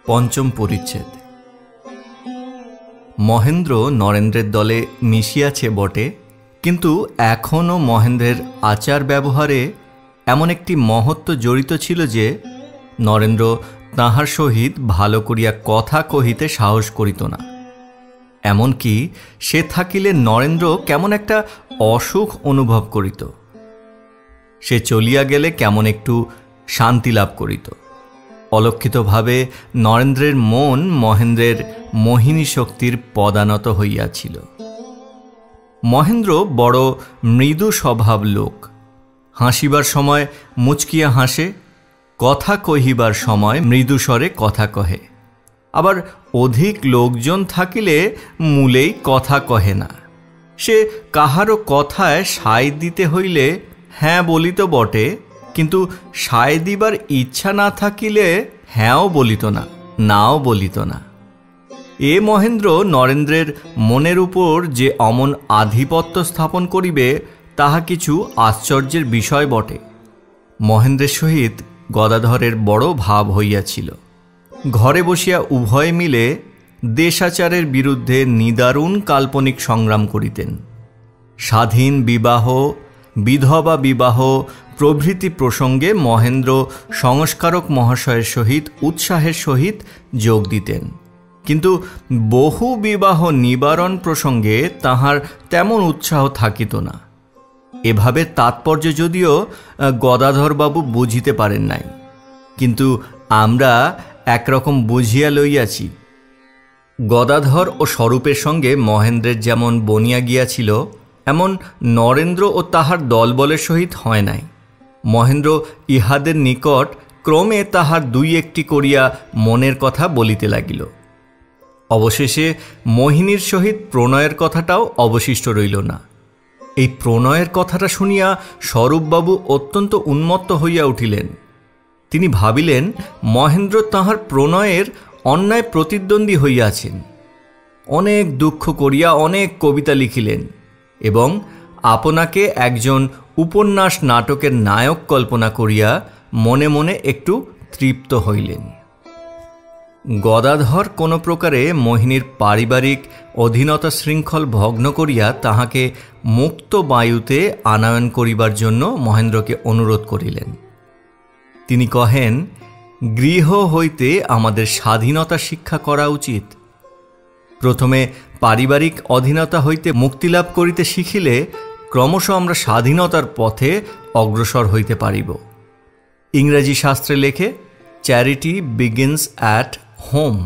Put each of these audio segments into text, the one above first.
পঞ্চম পরিচ্ছেদ। মহেন্দ্র নরেন্দ্রের দলে মিশিয়াছে বটে, কিন্তু এখনও মহেন্দ্রের আচার ব্যবহারে এমন একটি মহত্ব জড়িত ছিল যে নরেন্দ্র তাহার সহিত ভালো করিয়া কথা কহিতে সাহস করিত না। এমনকি সে থাকিলে নরেন্দ্র কেমন একটা অসুখ অনুভব করিত। সে চলিয়া গেলে কেমন একটু শান্তি লাভ করিত। অলক্ষিতভাবে নরেন্দ্রের মন মহেন্দ্রের মোহিনী শক্তির পদানত হইয়াছিল। মহেন্দ্র বড় মৃদু স্বভাব লোক। হাসিবার সময় মুচকিয়া হাসে, কথা কহিবার সময় মৃদুস্বরে কথা কহে। আবার অধিক লোকজন থাকিলে মূলেই কথা কহে না। সে কাহারও কথায় সায় দিতে হইলে হ্যাঁ বলিত বটে, কিন্তু সায় দিবার ইচ্ছা না থাকিলে হ্যাঁও বলিত না, নাও বলিত না। এ মহেন্দ্র নরেন্দ্রের মনের উপর যে অমন আধিপত্য স্থাপন করিবে তাহা কিছু আশ্চর্যের বিষয় বটে। মহেন্দ্রের সহিত গদাধরের বড় ভাব হইয়াছিল। ঘরে বসিয়া উভয়ে মিলে দেশাচারের বিরুদ্ধে নিদারুণ কাল্পনিক সংগ্রাম করিতেন। স্বাধীন বিবাহ, বিধবা বিবাহ প্রভৃতি প্রসঙ্গে মহেন্দ্র সংস্কারক মহাশয়ের সহিত উৎসাহের সহিত যোগ দিতেন, কিন্তু বহু বিবাহ নিবারণ প্রসঙ্গে তাহার তেমন উৎসাহ থাকিত না। এভাবে তাৎপর্য যদিও গদাধরবাবু বুঝিতে পারেন নাই, কিন্তু আমরা একরকম বুঝিয়া লইয়াছি। গদাধর ও স্বরূপের সঙ্গে মহেন্দ্রের যেমন বনিয়া গিয়াছিল, এমন নরেন্দ্র ও তাহার দলবলের সহিত হয় নাই। মহেন্দ্র ইহাদের নিকট ক্রমে তাহার দুই একটি করিয়া মনের কথা বলিতে লাগিল। অবশেষে মোহিনীর সহিত প্রণয়ের কথাটাও অবশিষ্ট রইল না। এই প্রণয়ের কথাটা শুনিয়া স্বরূপবাবু অত্যন্ত উন্মত্ত হইয়া উঠিলেন। তিনি ভাবিলেন মহেন্দ্র তাহার প্রণয়ের অন্যায় প্রতিদ্বন্দ্বী হইয়াছেন। অনেক দুঃখ করিয়া অনেক কবিতা লিখিলেন এবং আপনাকে একজন উপন্যাস নাটকের নায়ক কল্পনা করিয়া মনে মনে একটু তৃপ্ত হইলেন। গদাধর কোনো প্রকারে মোহিনীর পারিবারিক অধীনতা শৃঙ্খল ভগ্ন করিয়া তাহাকে মুক্ত বায়ুতে আনয়ন করিবার জন্য মহেন্দ্রকে অনুরোধ করিলেন। তিনি কহেন, গৃহ হইতে আমাদের স্বাধীনতা শিক্ষা করা উচিত। প্রথমে পারিবারিক অধীনতা হইতে মুক্তিলাভ করিতে শিখিলে ক্রমশ আমরা স্বাধীনতার পথে অগ্রসর হইতে পারিব। ইংরেজি শাস্ত্রে লেখে, চ্যারিটি বিগিনস অ্যাট হোম।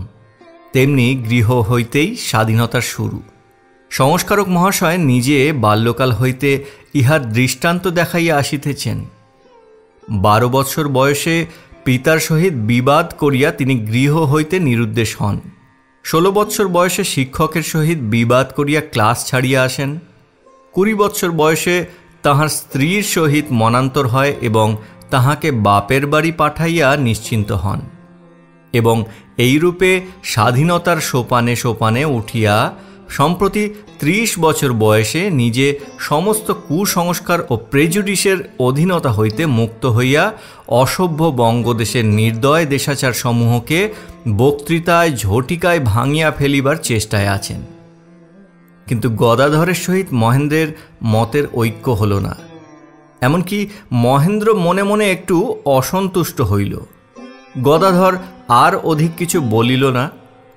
তেমনি গৃহ হইতেই স্বাধীনতার শুরু। সংস্কারক মহাশয় নিজে বাল্যকাল হইতে ইহার দৃষ্টান্ত দেখাইয়া আসিতেছেন। 12 বৎসর বয়সে পিতার সহিত বিবাদ করিয়া তিনি গৃহ হইতে নিরুদ্দেশ হন। 16 বৎসর বয়সে শিক্ষকের সহিত বিবাদ করিয়া ক্লাস ছাড়িয়া আসেন। 20 বৎসর বয়সে তাহার স্ত্রীর সহিত মনান্তর হয় এবং তাহাকে বাপের বাড়ি পাঠাইয়া নিশ্চিন্ত হন, এবং এইরূপে স্বাধীনতার সোপানে সোপানে উঠিয়া সম্প্রতি 30 বছর বয়সে নিজে সমস্ত কুসংস্কার ও প্রেজুডিসের অধীনতা হইতে মুক্ত হইয়া অসভ্য বঙ্গদেশের নির্দয় দেশাচার সমূহকে বক্তৃতায় ঝটিকায় ভাঙিয়া ফেলিবার চেষ্টায় আছেন। কিন্তু গদাধরের সহিত মহেন্দ্রের মতের ঐক্য হল না। এমনকি মহেন্দ্র মনে মনে একটু অসন্তুষ্ট হইল। গদাধর আর অধিক কিছু বলিল না,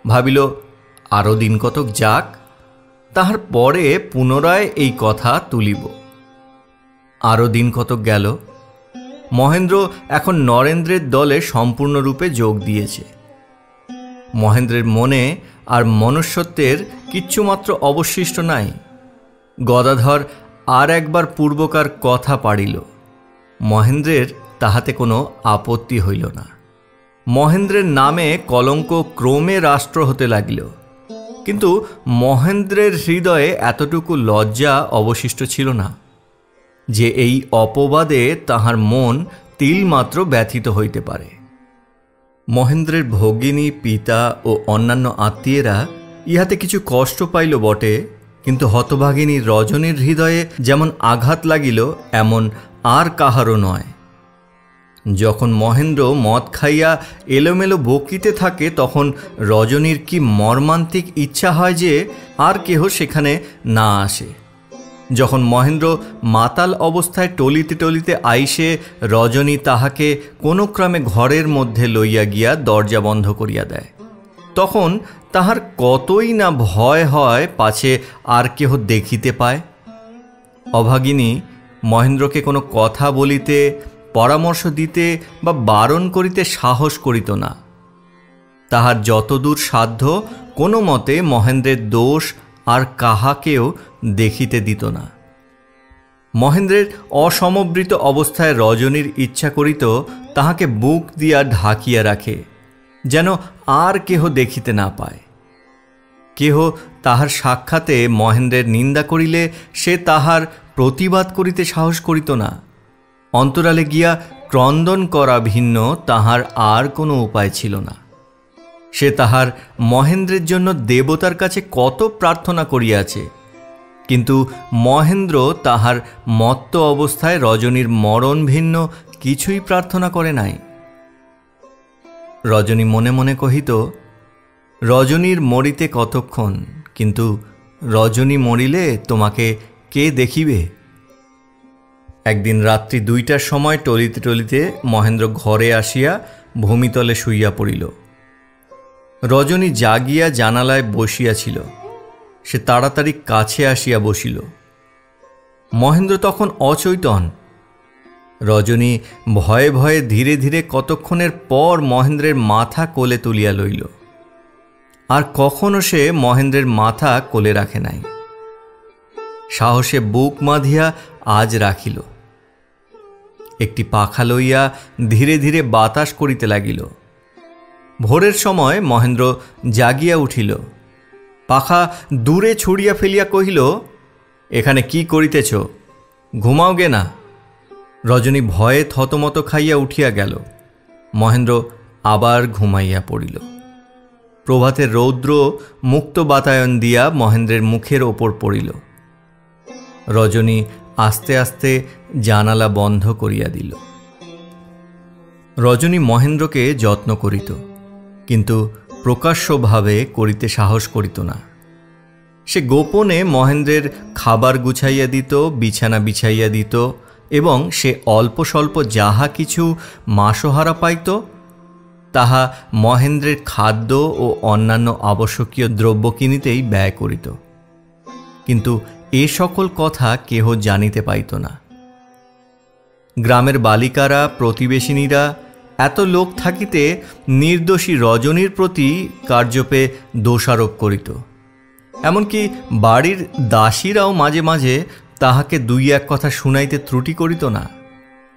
ভাবিল আরও দিন কতক যাক, তাহার পরে পুনরায় এই কথা তুলিব। আরও দিন কতক গেল। মহেন্দ্র এখন নরেন্দ্রের দলে সম্পূর্ণরূপে যোগ দিয়েছে। মহেন্দ্রের মনে আর মনুষ্যত্বের কিচ্ছুমাত্র অবশিষ্ট নাই। গদাধর আর একবার পূর্বকার কথা পাড়িল। মহেন্দ্রের তাহাতে কোনো আপত্তি হইল না। মহেন্দ্রের নামে কলঙ্ক ক্রমে রাষ্ট্র হতে লাগিল, কিন্তু মহেন্দ্রের হৃদয়ে এতটুকু লজ্জা অবশিষ্ট ছিল না যে এই অপবাদে তাহার মন তিলমাত্র ব্যথিত হইতে পারে। মহেন্দ্রের ভগিনী, পিতা ও অন্যান্য আত্মীয়েরা ইহাতে কিছু কষ্ট পাইল বটে, কিন্তু হতভাগিনী রজনীর হৃদয়ে যেমন আঘাত লাগিল এমন আর কাহারও নয়। যখন মহেন্দ্র মদ খাইয়া এলোমেলো বকিতে থাকে তখন রজনীর কি মর্মান্তিক ইচ্ছা হয় যে আর কেহ সেখানে না আসে। যখন মহেন্দ্র মাতাল অবস্থায় টলিতে টলিতে আইসে রজনী তাহাকে কোনো ক্রমে ঘরের মধ্যে লইয়া গিয়া দরজা বন্ধ করিয়া দেয়, তখন তাহার কতই না ভয় হয় পাছে আর কেহ দেখিতে পায়। অভাগিনী মহেন্দ্রকে কোনো কথা বলিতে, পরামর্শ দিতে বা বারণ করিতে সাহস করিত না। তাহার যতদূর সাধ্য কোনো মতে মহেন্দ্রের দোষ আর কাহাকেও দেখিতে দিত না। মহেন্দ্রের অসমবৃত অবস্থায় রজনীর ইচ্ছা করিত তাহাকে বুক দিয়া ঢাকিয়া রাখে, যেন আর কেহ দেখিতে না পায়। কেহ তাহার সাক্ষাতে মহেন্দ্রের নিন্দা করিলে সে তাহার প্রতিবাদ করিতে সাহস করিত না। অন্তরালে গিয়া ক্রন্দন করা ভিন্ন তাহার আর কোনো উপায় ছিল না। সে তাহার মহেন্দ্রের জন্য দেবতার কাছে কত প্রার্থনা করিয়াছে, কিন্তু মহেন্দ্র তাহার মত্ত অবস্থায় রজনীর মরণ ভিন্ন কিছুই প্রার্থনা করে নাই। রজনী মনে মনে কহিত, রজনীর মরিতে কতক্ষণ, কিন্তু রজনী মরিলে তোমাকে কে দেখিবে? একদিন রাত্রি 2টার সময় টলিতে টলিতে মহেন্দ্র ঘরে আসিয়া ভূমিতলে শুইয়া পড়িল। রজনী জাগিয়া জানালায় বসিয়াছিল। সে তাড়াতাড়ি কাছে আসিয়া বসিল। মহেন্দ্র তখন অচৈতন। রজনী ভয়ে ভয়ে ধীরে ধীরে কতক্ষণের পর মহেন্দ্রের মাথা কোলে তুলিয়া লইল। আর কখনো সে মহেন্দ্রের মাথা কোলে রাখে নাই। সাহসে বুক বাঁধিয়া আজ রাখিল। একটি পাখা লইয়া ধীরে ধীরে বাতাস করিতে লাগিল। ভোরের সময় মহেন্দ্র জাগিয়া উঠিল। পাখা দূরে ছুড়িয়া ফেলিয়া কহিল, এখানে কি করিতেছ? ঘুমাও গে না। রজনী ভয়ে থতমত খাইয়া উঠিয়া গেল। মহেন্দ্র আবার ঘুমাইয়া পড়িল। প্রভাতের রৌদ্র মুক্ত বাতায়ন দিয়া মহেন্দ্রের মুখের ওপর পড়িল। রজনী আস্তে আস্তে জানালা বন্ধ করিয়া দিল। রজনী মহেন্দ্রকে যত্ন করিত, কিন্তু প্রকাশ্যভাবে করিতে সাহস করিত না। সে গোপনে মহেন্দ্রের খাবার গুছাইয়া দিত, বিছানা বিছাইয়া দিত, এবং সে অল্প স্বল্প যাহা কিছু মাসোহারা পাইত তাহা মহেন্দ্রের খাদ্য ও অন্যান্য আবশ্যকীয় দ্রব্য কিনিতেই ব্যয় করিত। কিন্তু এ সকল কথা কেহ জানিতে পাইত না। গ্রামের বালিকারা, প্রতিবেশিনীরা, এত লোক থাকিতে নির্দোষী রজনীর প্রতি কার্যপে দোষারোপ করিত। এমনকি বাড়ির দাসীরাও মাঝে মাঝে তাহাকে 2-1 কথা শুনাইতে ত্রুটি করিত না,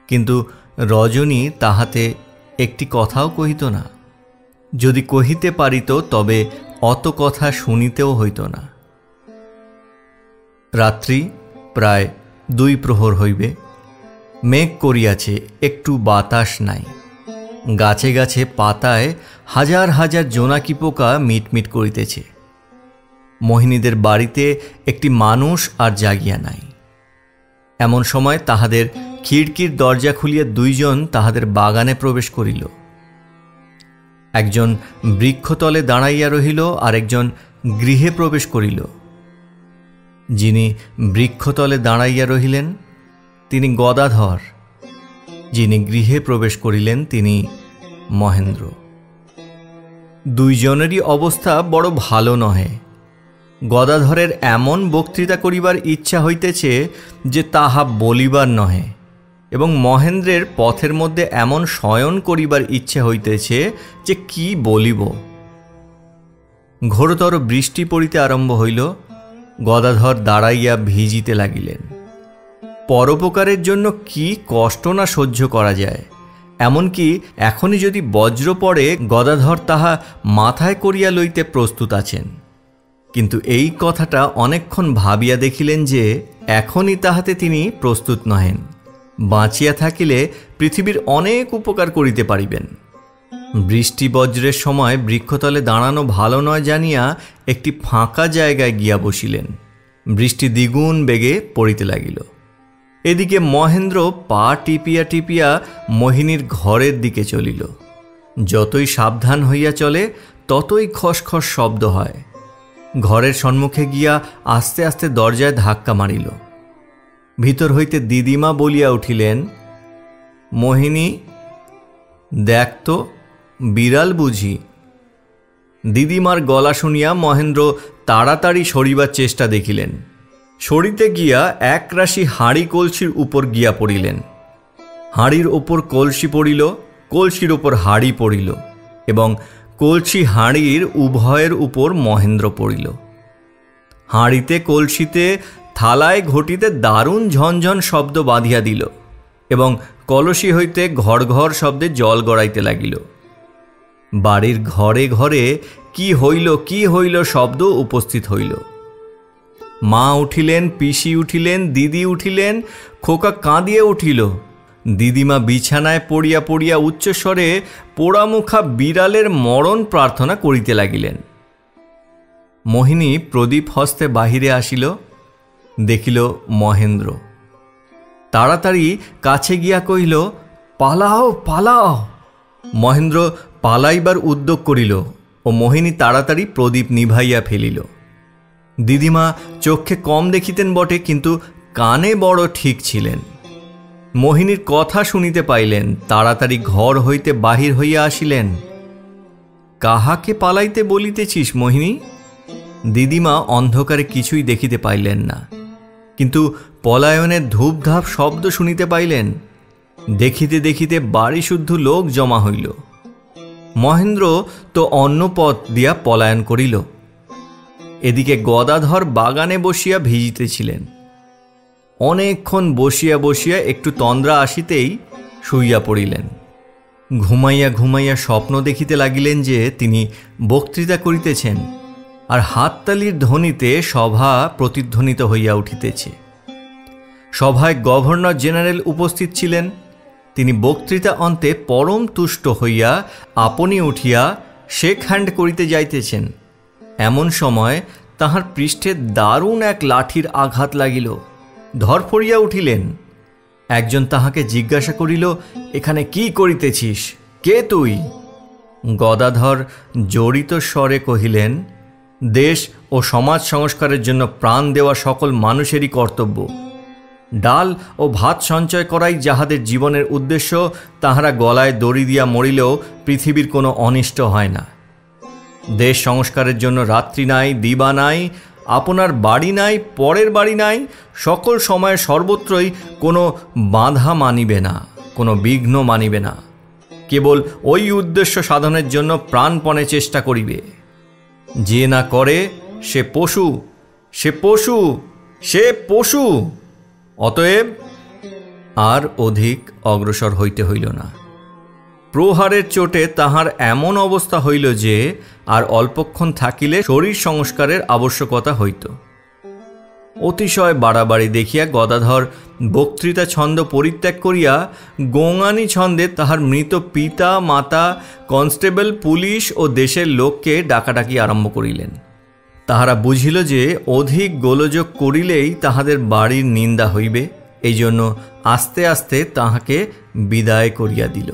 কিন্তু রজনী তাহাতে একটি কথাও কহিত না। যদি কহিতে পারিত তবে অত কথা শুনিতেও হইত না। রাত্রি প্রায় 2 প্রহর হইবে। মেঘ করিয়াছে, একটু বাতাস নাই। গাছে গাছে পাতায় হাজার হাজার জোনাকি পোকা মিটমিট করিতেছে। মোহিনীদের বাড়িতে একটি মানুষ আর জাগিয়া নাই। এমন সময় তাহাদের খিড়কির দরজা খুলিয়া 2 জন তাহাদের বাগানে প্রবেশ করিল। একজন বৃক্ষতলে দাঁড়াইয়া রহিল, আর একজন গৃহে প্রবেশ করিল। যিনি বৃক্ষতলে দাঁড়াইয়া রহিলেন তিনি গদাধর, যিনি গৃহে প্রবেশ করিলেন তিনি মহেন্দ্র। 2 জনেরই অবস্থা বড় ভালো নহে। গদাধরের এমন বক্তৃতা করিবার ইচ্ছা হইতেছে যে তাহা বলিবার নহে, এবং মহেন্দ্রের পথের মধ্যে এমন শয়ন করিবার ইচ্ছা হইতেছে যে কি বলিব। ঘোরতর বৃষ্টি পড়িতে আরম্ভ হইল। গদাধর দাঁড়াইয়া ভিজিতে লাগিলেন। পরোপকারের জন্য কি কষ্ট না সহ্য করা যায়। এমনকি এখনই যদি বজ্র পড়ে গদাধর তাহা মাথায় করিয়া লইতে প্রস্তুত আছেন। কিন্তু এই কথাটা অনেকক্ষণ ভাবিয়া দেখিলেন যে এখনই তাহাতে তিনি প্রস্তুত নহেন। বাঁচিয়া থাকিলে পৃথিবীর অনেক উপকার করিতে পারিবেন। বৃষ্টি বজ্রের সময় বৃক্ষতলে দাঁড়ানো ভালো নয় জানিয়া একটি ফাঁকা জায়গায় গিয়া বসিলেন। বৃষ্টি দ্বিগুণ বেগে পড়িতে লাগিল। এদিকে মহেন্দ্র পা টিপিয়া টিপিয়া মোহিনীর ঘরের দিকে চলিল। যতই সাবধান হইয়া চলে ততই খসখস শব্দ হয়। ঘরের সম্মুখে গিয়া আস্তে আস্তে দরজায় ধাক্কা মারিল। ভিতর হইতে দিদিমা বলিয়া উঠিলেন, মোহিনী, দেখ তো, বিড়াল বুঝি? দিদিমার গলা শুনিয়া মহেন্দ্র তাড়াতাড়ি সরিবার চেষ্টা দেখিলেন। সরিতে গিয়া একরাশি হাঁড়ি কলসির উপর গিয়া পড়িলেন। হাঁড়ির ওপর কলসি পড়িল, কলসির ওপর হাঁড়ি পড়িল এবং কলসি হাঁড়ির উভয়ের উপর মহেন্দ্র পড়িল। হাঁড়িতে, কলসিতে, থালায়, ঘটিতে দারুণ ঝনঝন শব্দ বাঁধিয়া দিল এবং কলসি হইতে ঘর ঘর শব্দে জল গড়াইতে লাগিল। বাড়ির ঘরে ঘরে কি হইল শব্দ উপস্থিত হইল। মা উঠিলেন, পিসি উঠিলেন, দিদি উঠিলেন, খোকা কাঁদিয়ে উঠিল। দিদিমা বিছানায় পড়িয়া পড়িয়া উচ্চস্বরে পোড়ামুখা বিড়ালের মরণ প্রার্থনা করিতে লাগিলেন। মোহিনী প্রদীপ হস্তে বাহিরে আসিল, দেখিল মহেন্দ্র। তাড়াতাড়ি কাছে গিয়া কহিল, পালাও পালাও। মহেন্দ্র পালাইবার উদ্যোগ করিল ও মোহিনী তাড়াতাড়ি প্রদীপ নিভাইয়া ফেলিল। দিদিমা চক্ষে কম দেখিতেন বটে, কিন্তু কানে বড় ঠিক ছিলেন। মোহিনীর কথা শুনিতে পাইলেন, তাড়াতাড়ি ঘর হইতে বাহির হইয়া আসিলেন। কাহাকে পালাইতে বলিতেছিস মোহিনী? দিদিমা অন্ধকারে কিছুই দেখিতে পাইলেন না, কিন্তু পলায়নের ধূপধাপ শব্দ শুনিতে পাইলেন। দেখিতে দেখিতে বাড়ি শুদ্ধ লোক জমা হইল। মহেন্দ্র তো অন্য পথ দিয়া পলায়ন করিল। এদিকে গদাধর বাগানে বসিয়া ভিজিতেছিলেন। অনেকক্ষণ বসিয়া বসিয়া একটু তন্দ্রা আসিতেই শুইয়া পড়িলেন। ঘুমাইয়া ঘুমাইয়া স্বপ্ন দেখিতে লাগিলেন যে তিনি বক্তৃতা করিতেছেন, আর হাততালির ধ্বনিতে সভা প্রতিধ্বনিত হইয়া উঠিতেছে। সভায় গভর্নর জেনারেল উপস্থিত ছিলেন। তিনি বক্তৃতা অন্তে পরম তুষ্ট হইয়া আপনি উঠিয়া শেক হ্যান্ড করিতে যাইতেছেন। এমন সময় তাহার পৃষ্ঠে দারুণ এক লাঠির আঘাত লাগিল। ধরফড়িয়া উঠিলেন। একজন তাহাকে জিজ্ঞাসা করিল, এখানে কি করিতেছিস? কে তুই? গদাধর জড়িত স্বরে কহিলেন, দেশ ও সমাজ সংস্কারের জন্য প্রাণ দেওয়া সকল মানুষেরই কর্তব্য। ডাল ও ভাত সঞ্চয় করাই যাহাদের জীবনের উদ্দেশ্য, তাহারা গলায় দড়ি দিয়া মরিলেও পৃথিবীর কোনো অনিষ্ট হয় না। দেশ সংস্কারের জন্য রাত্রি নাই, দিবা নাই, আপনার বাড়ি নাই, পরের বাড়ি নাই, সকল সময়ে সর্বত্রই কোনো বাধা মানিবে না, কোনো বিঘ্ন মানিবে না। কেবল ওই উদ্দেশ্য সাধনের জন্য প্রাণপণে চেষ্টা করিবে। যে না করে সে পশু, সে পশু, সে পশু। অতএব আর অধিক অগ্রসর হইতে হইল না। প্রহারের চোটে তাহার এমন অবস্থা হইল যে আর অল্পক্ষণ থাকিলে শরীর সংস্কারের আবশ্যকতা হইত। অতিশয় বাড়াবাড়ি দেখিয়া গদাধর বক্তৃতা ছন্দ পরিত্যাগ করিয়া গোঙানি ছন্দে তাহার মৃত পিতা, মাতা, কনস্টেবল, পুলিশ ও দেশের লোককে ডাকাডাকি আরম্ভ করিলেন। তাহারা বুঝিল যে অধিক গোলযোগ করিলেই তাহাদের বাড়ির নিন্দা হইবে, এই জন্য আস্তে আস্তে তাহাকে বিদায় করিয়া দিল।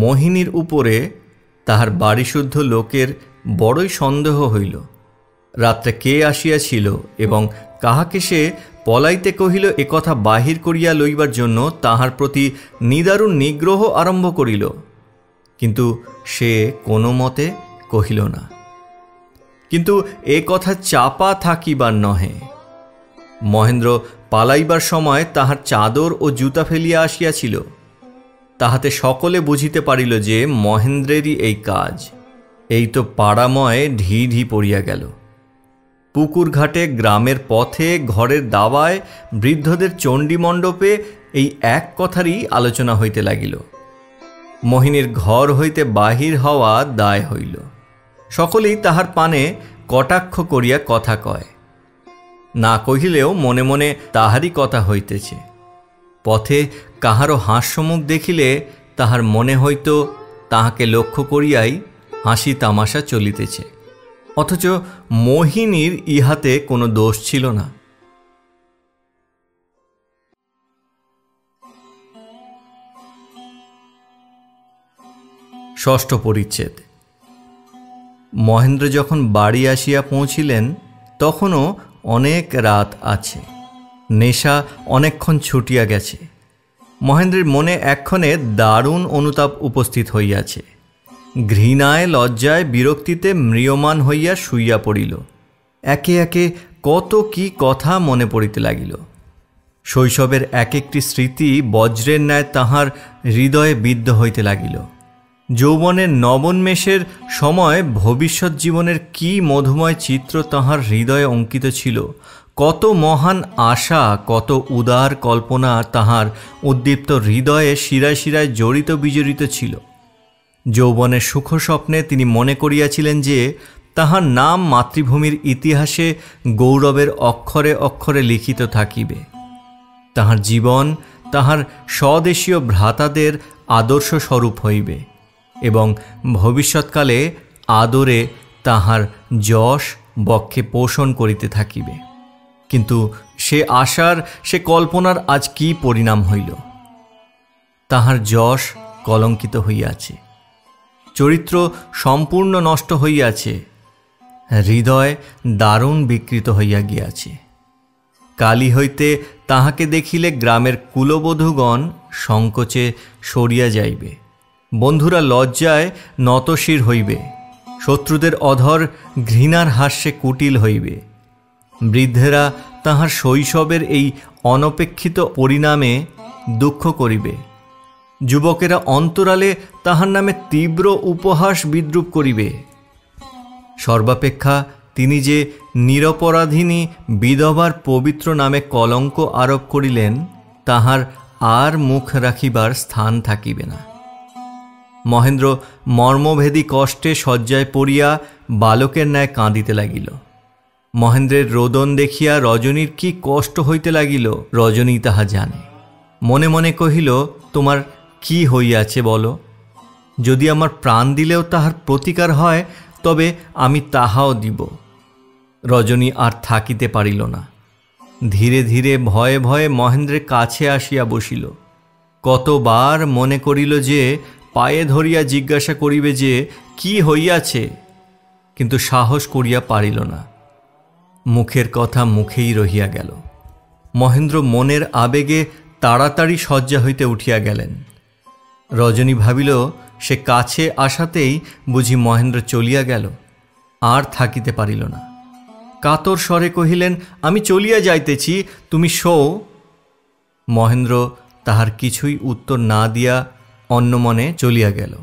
মোহিনীর উপরে তাহার বাড়িশুদ্ধ লোকের বড়ই সন্দেহ হইল। রাত্রে কে আসিয়াছিল এবং কাহাকে সে পলাইতে কহিল একথা বাহির করিয়া লইবার জন্য তাহার প্রতি নিদারুণ নিগ্রহ আরম্ভ করিল, কিন্তু সে কোনো মতে কহিল না। কিন্তু এ কথা চাপা থাকিবার নহে। মহেন্দ্র পালাইবার সময় তাহার চাদর ও জুতা ফেলিয়া আসিয়াছিল। তাহাতে সকলে বুঝিতে পারিল যে মহেন্দ্রেরই এই কাজ। এই তো পাড়াময় ঢি ঢি পড়িয়া গেল। পুকুর ঘাটে, গ্রামের পথে, ঘরের দাওয়ায়, বৃদ্ধদের চণ্ডী মণ্ডপে এই এক কথারই আলোচনা হইতে লাগিল। মোহিনীর ঘর হইতে বাহির হওয়া দায় হইল। সকলেই তাহার পানে কটাক্ষ করিয়া কথা কয়, না কহিলেও মনে মনে তাহারই কথা হইতেছে। পথে কাহারও হাস্যমুখ দেখিলে তাহার মনে হইত তাহাকে লক্ষ্য করিয়াই হাসি তামাশা চলিতেছে, অথচ মোহিনীর ইহাতে কোনো দোষ ছিল না। ষষ্ঠ পরিচ্ছেদ। মহেন্দ্র যখন বাড়ি আসিয়া পৌঁছিলেন তখনও অনেক রাত আছে, নেশা অনেকক্ষণ ছুটিয়া গেছে। মহেন্দ্রের মনে এক্ষণে দারুণ অনুতাপ উপস্থিত হইয়াছে। ঘৃণায়, লজ্জায়, বিরক্তিতে ম্রিয়মান হইয়া শুইয়া পড়িল। একে একে কত কি কথা মনে পড়িতে লাগিল। শৈশবের এক একটি স্মৃতি বজ্রের ন্যায় তাহার হৃদয়ে বিদ্ধ হইতে লাগিল। যৌবনের নবন্মেষের সময় ভবিষ্যৎ জীবনের কি মধুময় চিত্র তাহার হৃদয়ে অঙ্কিত ছিল। কত মহান আশা, কত উদার কল্পনা তাহার উদ্দীপ্ত হৃদয়ে শিরায় শিরায় জড়িত বিজড়িত ছিল। যৌবনের সুখ স্বপ্নে তিনি মনে করিয়াছিলেন যে তাহার নাম মাতৃভূমির ইতিহাসে গৌরবের অক্ষরে অক্ষরে লিখিত থাকিবে। তাহার জীবন তাহার স্বদেশীয় ভ্রাতাদের আদর্শ স্বরূপ হইবে এবং ভবিষ্যৎকালে আদরে তাহার যশ বক্ষে পোষণ করিতে থাকিবে। কিন্তু সে আশার, সে কল্পনার আজ কি পরিণাম হইল? তাহার যশ কলঙ্কিত হইয়াছে, চরিত্র সম্পূর্ণ নষ্ট হইয়াছে, হৃদয় দারুণ বিকৃত হইয়া গিয়াছে। কালী হইতে তাহাকে দেখিলে গ্রামের কুলবধূগণ সংকোচে সরিয়া যাইবে, বন্ধুরা লজ্জায় নতশির হইবে, শত্রুদের অধর ঘৃণার হাস্যে কুটিল হইবে। বৃদ্ধেরা তাহার শৈশবের এই অনপেক্ষিত পরিণামে দুঃখ করিবে, যুবকেরা অন্তরালে তাহার নামে তীব্র উপহাস বিদ্রূপ করিবে। সর্বাপেক্ষা তিনি যে নিরপরাধিনী বিধবার পবিত্র নামে কলঙ্ক আরোপ করিলেন, তাহার আর মুখ রাখিবার স্থান থাকিবে না। মহেন্দ্র মর্মভেদী কষ্টে শয্যায় পড়িয়া বালকের ন্যায় কাঁদিতে লাগিল। মহেন্দ্রের রোদন দেখিয়া রজনীর কি কষ্ট হইতে লাগিল রজনী তাহা জানে। মনে মনে কহিল, তোমার কি হইয়াছে বলো? যদি আমার প্রাণ দিলেও তাহার প্রতিকার হয় তবে আমি তাহাও দিব। রজনী আর থাকিতে পারিল না। ধীরে ধীরে ভয়ে ভয়ে মহেন্দ্রের কাছে আসিয়া বসিল। কতবার মনে করিল যে পায়ে ধরিয়া জিজ্ঞাসা করিবে যে কি হইয়াছে, কিন্তু সাহস করিয়া পারিল না। মুখের কথা মুখেই রহিয়া গেল। মহেন্দ্র মনের আবেগে তাড়াতাড়ি শয্যা হইতে উঠিয়া গেলেন। রজনী ভাবিল সে কাছে আসাতেই বুঝি মহেন্দ্র চলিয়া গেল। আর থাকিতে পারিল না। কাতর স্বরে কহিলেন, আমি চলিয়া যাইতেছি, তুমি শো। মহেন্দ্র তাহার কিছুই উত্তর না দিয়া অন্যমনে চলিয়া গেল।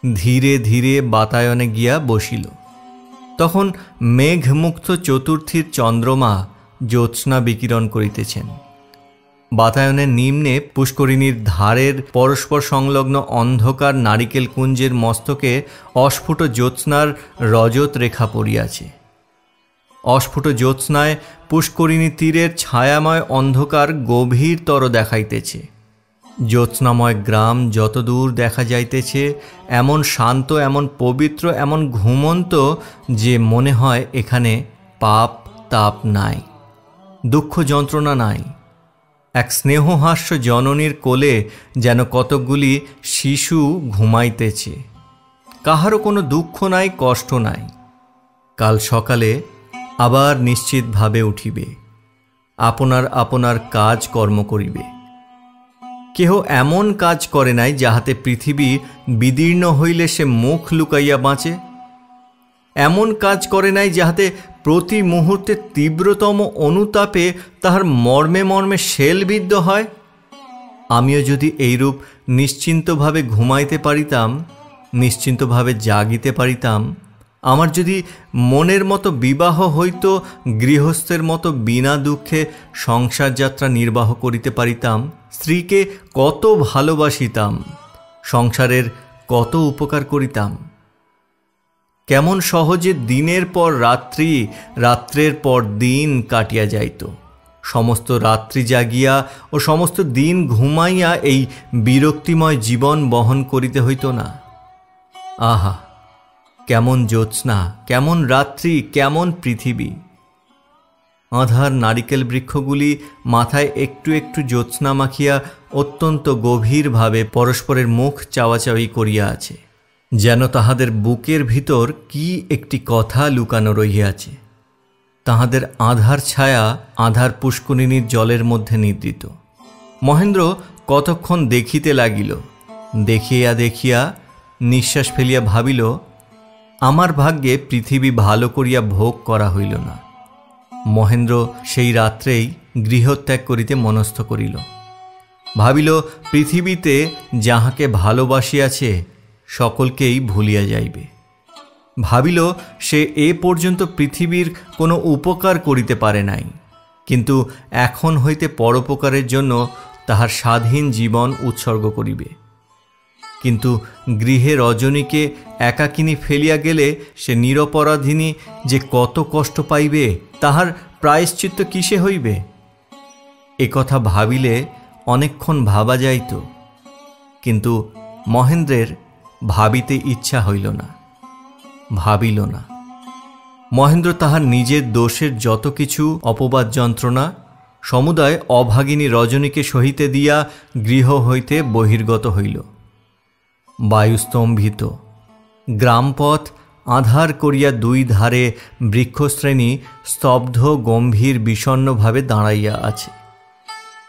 ধীরে ধীরে বাতায়নে গিয়া বসিল। তখন মেঘমুক্ত চতুর্থীর চন্দ্রমা জ্যোৎস্না বিকিরণ করিতেছেন। বাতায়নের নিম্নে পুষ্করিণীর ধারের পরস্পর সংলগ্ন অন্ধকার নারিকেল কুঞ্জের মস্তকে অস্ফুট জ্যোৎস্নার রজত রেখা পড়িয়াছে। অস্ফুট জ্যোৎস্নায় পুষ্করিণী তীরের ছায়াময় অন্ধকার গভীরতর দেখাইতেছে। জ্যোৎস্নাময় গ্রাম যতদূর দেখা যাইতেছে এমন শান্ত, এমন পবিত্র, এমন ঘুমন্ত যে মনে হয় এখানে পাপ তাপ নাই, দুঃখ যন্ত্রণা নাই। এক স্নেহহাস্য জননীর কোলে যেন কতকগুলি শিশু ঘুমাইতেছে। কাহারও কোনো দুঃখ নাই, কষ্ট নাই। কাল সকালে আবার নিশ্চিতভাবে উঠিবে, আপনার আপনার কাজ কর্ম করিবে। কেহ এমন কাজ করে নাই যাহাতে পৃথিবী বিদীর্ণ হইলে সে মুখ লুকাইয়া বাঁচে। এমন কাজ করে নাই যাহাতে প্রতি মুহূর্তে তীব্রতম অনুতাপে তাহার মর্মে মর্মে শেলবিদ্ধ হয়। আমিও যদি এইরূপ নিশ্চিন্তভাবে ঘুমাইতে পারিতাম, নিশ্চিন্তভাবে জাগিতে পারিতাম, আমার যদি মনের মতো বিবাহ হইত, গৃহস্থের মতো বিনা দুঃখে সংসার যাত্রা নির্বাহ করিতে পারিতাম, স্ত্রীকে কত ভালোবাসিতাম, সংসারের কত উপকার করিতাম। কেমন সহজে দিনের পর রাত্রি, রাত্রের পর দিন কাটিয়া যাইত। সমস্ত রাত্রি জাগিয়া ও সমস্ত দিন ঘুমাইয়া এই বিরক্তিময় জীবন বহন করিতে হইত না। আহা, কেমন জ্যোৎস্না, কেমন রাত্রি, কেমন পৃথিবী! আঁধার নারিকেল বৃক্ষগুলি মাথায় একটু একটু জ্যোৎস্না মাখিয়া অত্যন্ত গভীরভাবে পরস্পরের মুখ চাওয়াচাওয়ি করিয়া আছে। যেন তাহাদের বুকের ভিতর কি একটি কথা লুকানো রহিয়াছে। তাহাদের আধার ছায়া আধার পুষ্করিণীর জলের মধ্যে নিদ্রিত। মহেন্দ্র কতক্ষণ দেখিতে লাগিল। দেখিয়া দেখিয়া নিঃশ্বাস ফেলিয়া ভাবিল, আমার ভাগ্যে পৃথিবী ভালো করিয়া ভোগ করা হইল না। মহেন্দ্র সেই রাত্রেই গৃহত্যাগ করিতে মনস্থ করিল। ভাবিল, পৃথিবীতে যাহাকে ভালোবাসিয়াছে সকলকেই ভুলিয়া যাইবে। ভাবিল, সে এ পর্যন্ত পৃথিবীর কোনো উপকার করিতে পারে নাই, কিন্তু এখন হইতে পরোপকারের জন্য তাহার স্বাধীন জীবন উৎসর্গ করিবে। কিন্তু গৃহে রজনীকে একাকিনী ফেলিয়া গেলে সে নিরপরাধিনী যে কত কষ্ট পাইবে, তাহার প্রায়শ্চিত্ত কিসে হইবে? এ কথা ভাবিলে অনেকক্ষণ ভাবা যাইত, কিন্তু মহেন্দ্রের ভাবিতে ইচ্ছা হইল না, ভাবিল না। মহেন্দ্র তাহার নিজের দোষের যত কিছু অপবাদ যন্ত্রণা সমুদায় অভাগিনী রজনীকে সহিতে দিয়া গৃহ হইতে বহির্গত হইল। বায়ুস্তম্ভিত গ্রামপথ আঁধার করিয়া দুই ধারে বৃক্ষশ্রেণী স্তব্ধ গম্ভীর বিষণ্নভাবে দাঁড়াইয়া আছে।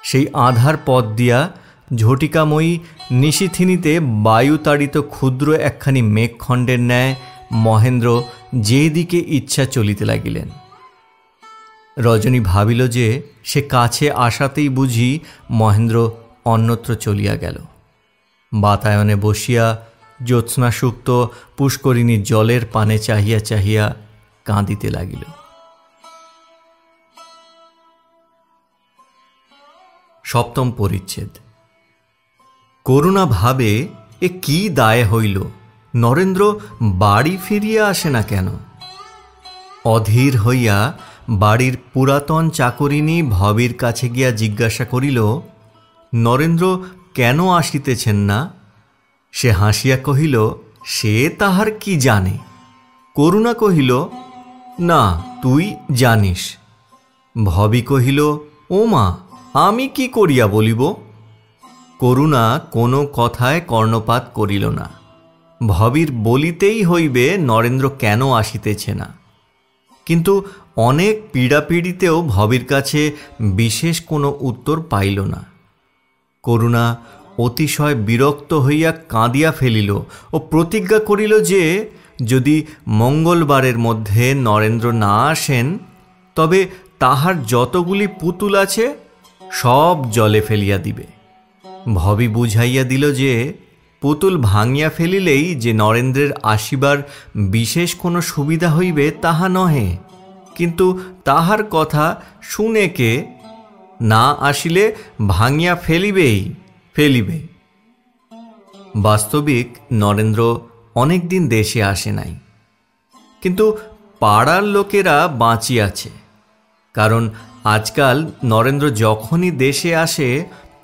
সেই আঁধার পথ দিয়া ঝটিকাময়ী নিশীথিনীতে বায়ুতাড়িত ক্ষুদ্র একখানি মেঘখণ্ডের ন্যায় মহেন্দ্র যে দিকে ইচ্ছা চলিতে লাগিলেন। রজনী ভাবিল যে সে কাছে আসাতেই বুঝি মহেন্দ্র অন্যত্র চলিয়া গেল। বাতায়নে বসিয়া জ্যোৎস্নাসুক্ত পুষ্করিণীর জলের পানে চাহিয়া চাহিয়া কাঁদিতে লাগিল। সপ্তম পরিচ্ছেদ। করুণা ভাবে, এ কি দায় হইল, নরেন্দ্র বাড়ি ফিরিয়া আসে না কেন? অধীর হইয়া বাড়ির পুরাতন চাকরিনী ভবের কাছে গিয়া জিজ্ঞাসা করিল, নরেন্দ্র কেন আসিতেছেন না? সে হাসিয়া কহিল, সে তাহার কি জানে। করুণা কহিল, না, তুই জানিস। ভবি কহিল, ও মা, আমি কি করিয়া বলিব? করুণা কোনো কথায় কর্ণপাত করিল না। ভবির বলিতেই হইবে নরেন্দ্র কেন আসিতেছে না, কিন্তু অনেক পীড়াপিড়িতেও ভবির কাছে বিশেষ কোনো উত্তর পাইল না। করুণা অতিশয় বিরক্ত হইয়া কাঁদিয়া ফেলিল ও প্রতিজ্ঞা করিল যে যদি মঙ্গলবারের মধ্যে নরেন্দ্র না আসেন তবে তাহার যতগুলি পুতুল আছে সব জলে ফেলিয়া দিবে। ভবি বুঝাইয়া দিল যে পুতুল ভাঙিয়া ফেলিলেই যে নরেন্দ্রের আসিবার বিশেষ কোনো সুবিধা হইবে তাহা নহে, কিন্তু তাহার কথা শুনে কে? না আসিলে ভাঙিয়া ফেলিবে। বাস্তবিক নরেন্দ্র অনেক দিন দেশে আসে নাই, কিন্তু পাড়ার লোকেরা বাঁচিয়াছে, কারণ আজকাল নরেন্দ্র যখনই দেশে আসে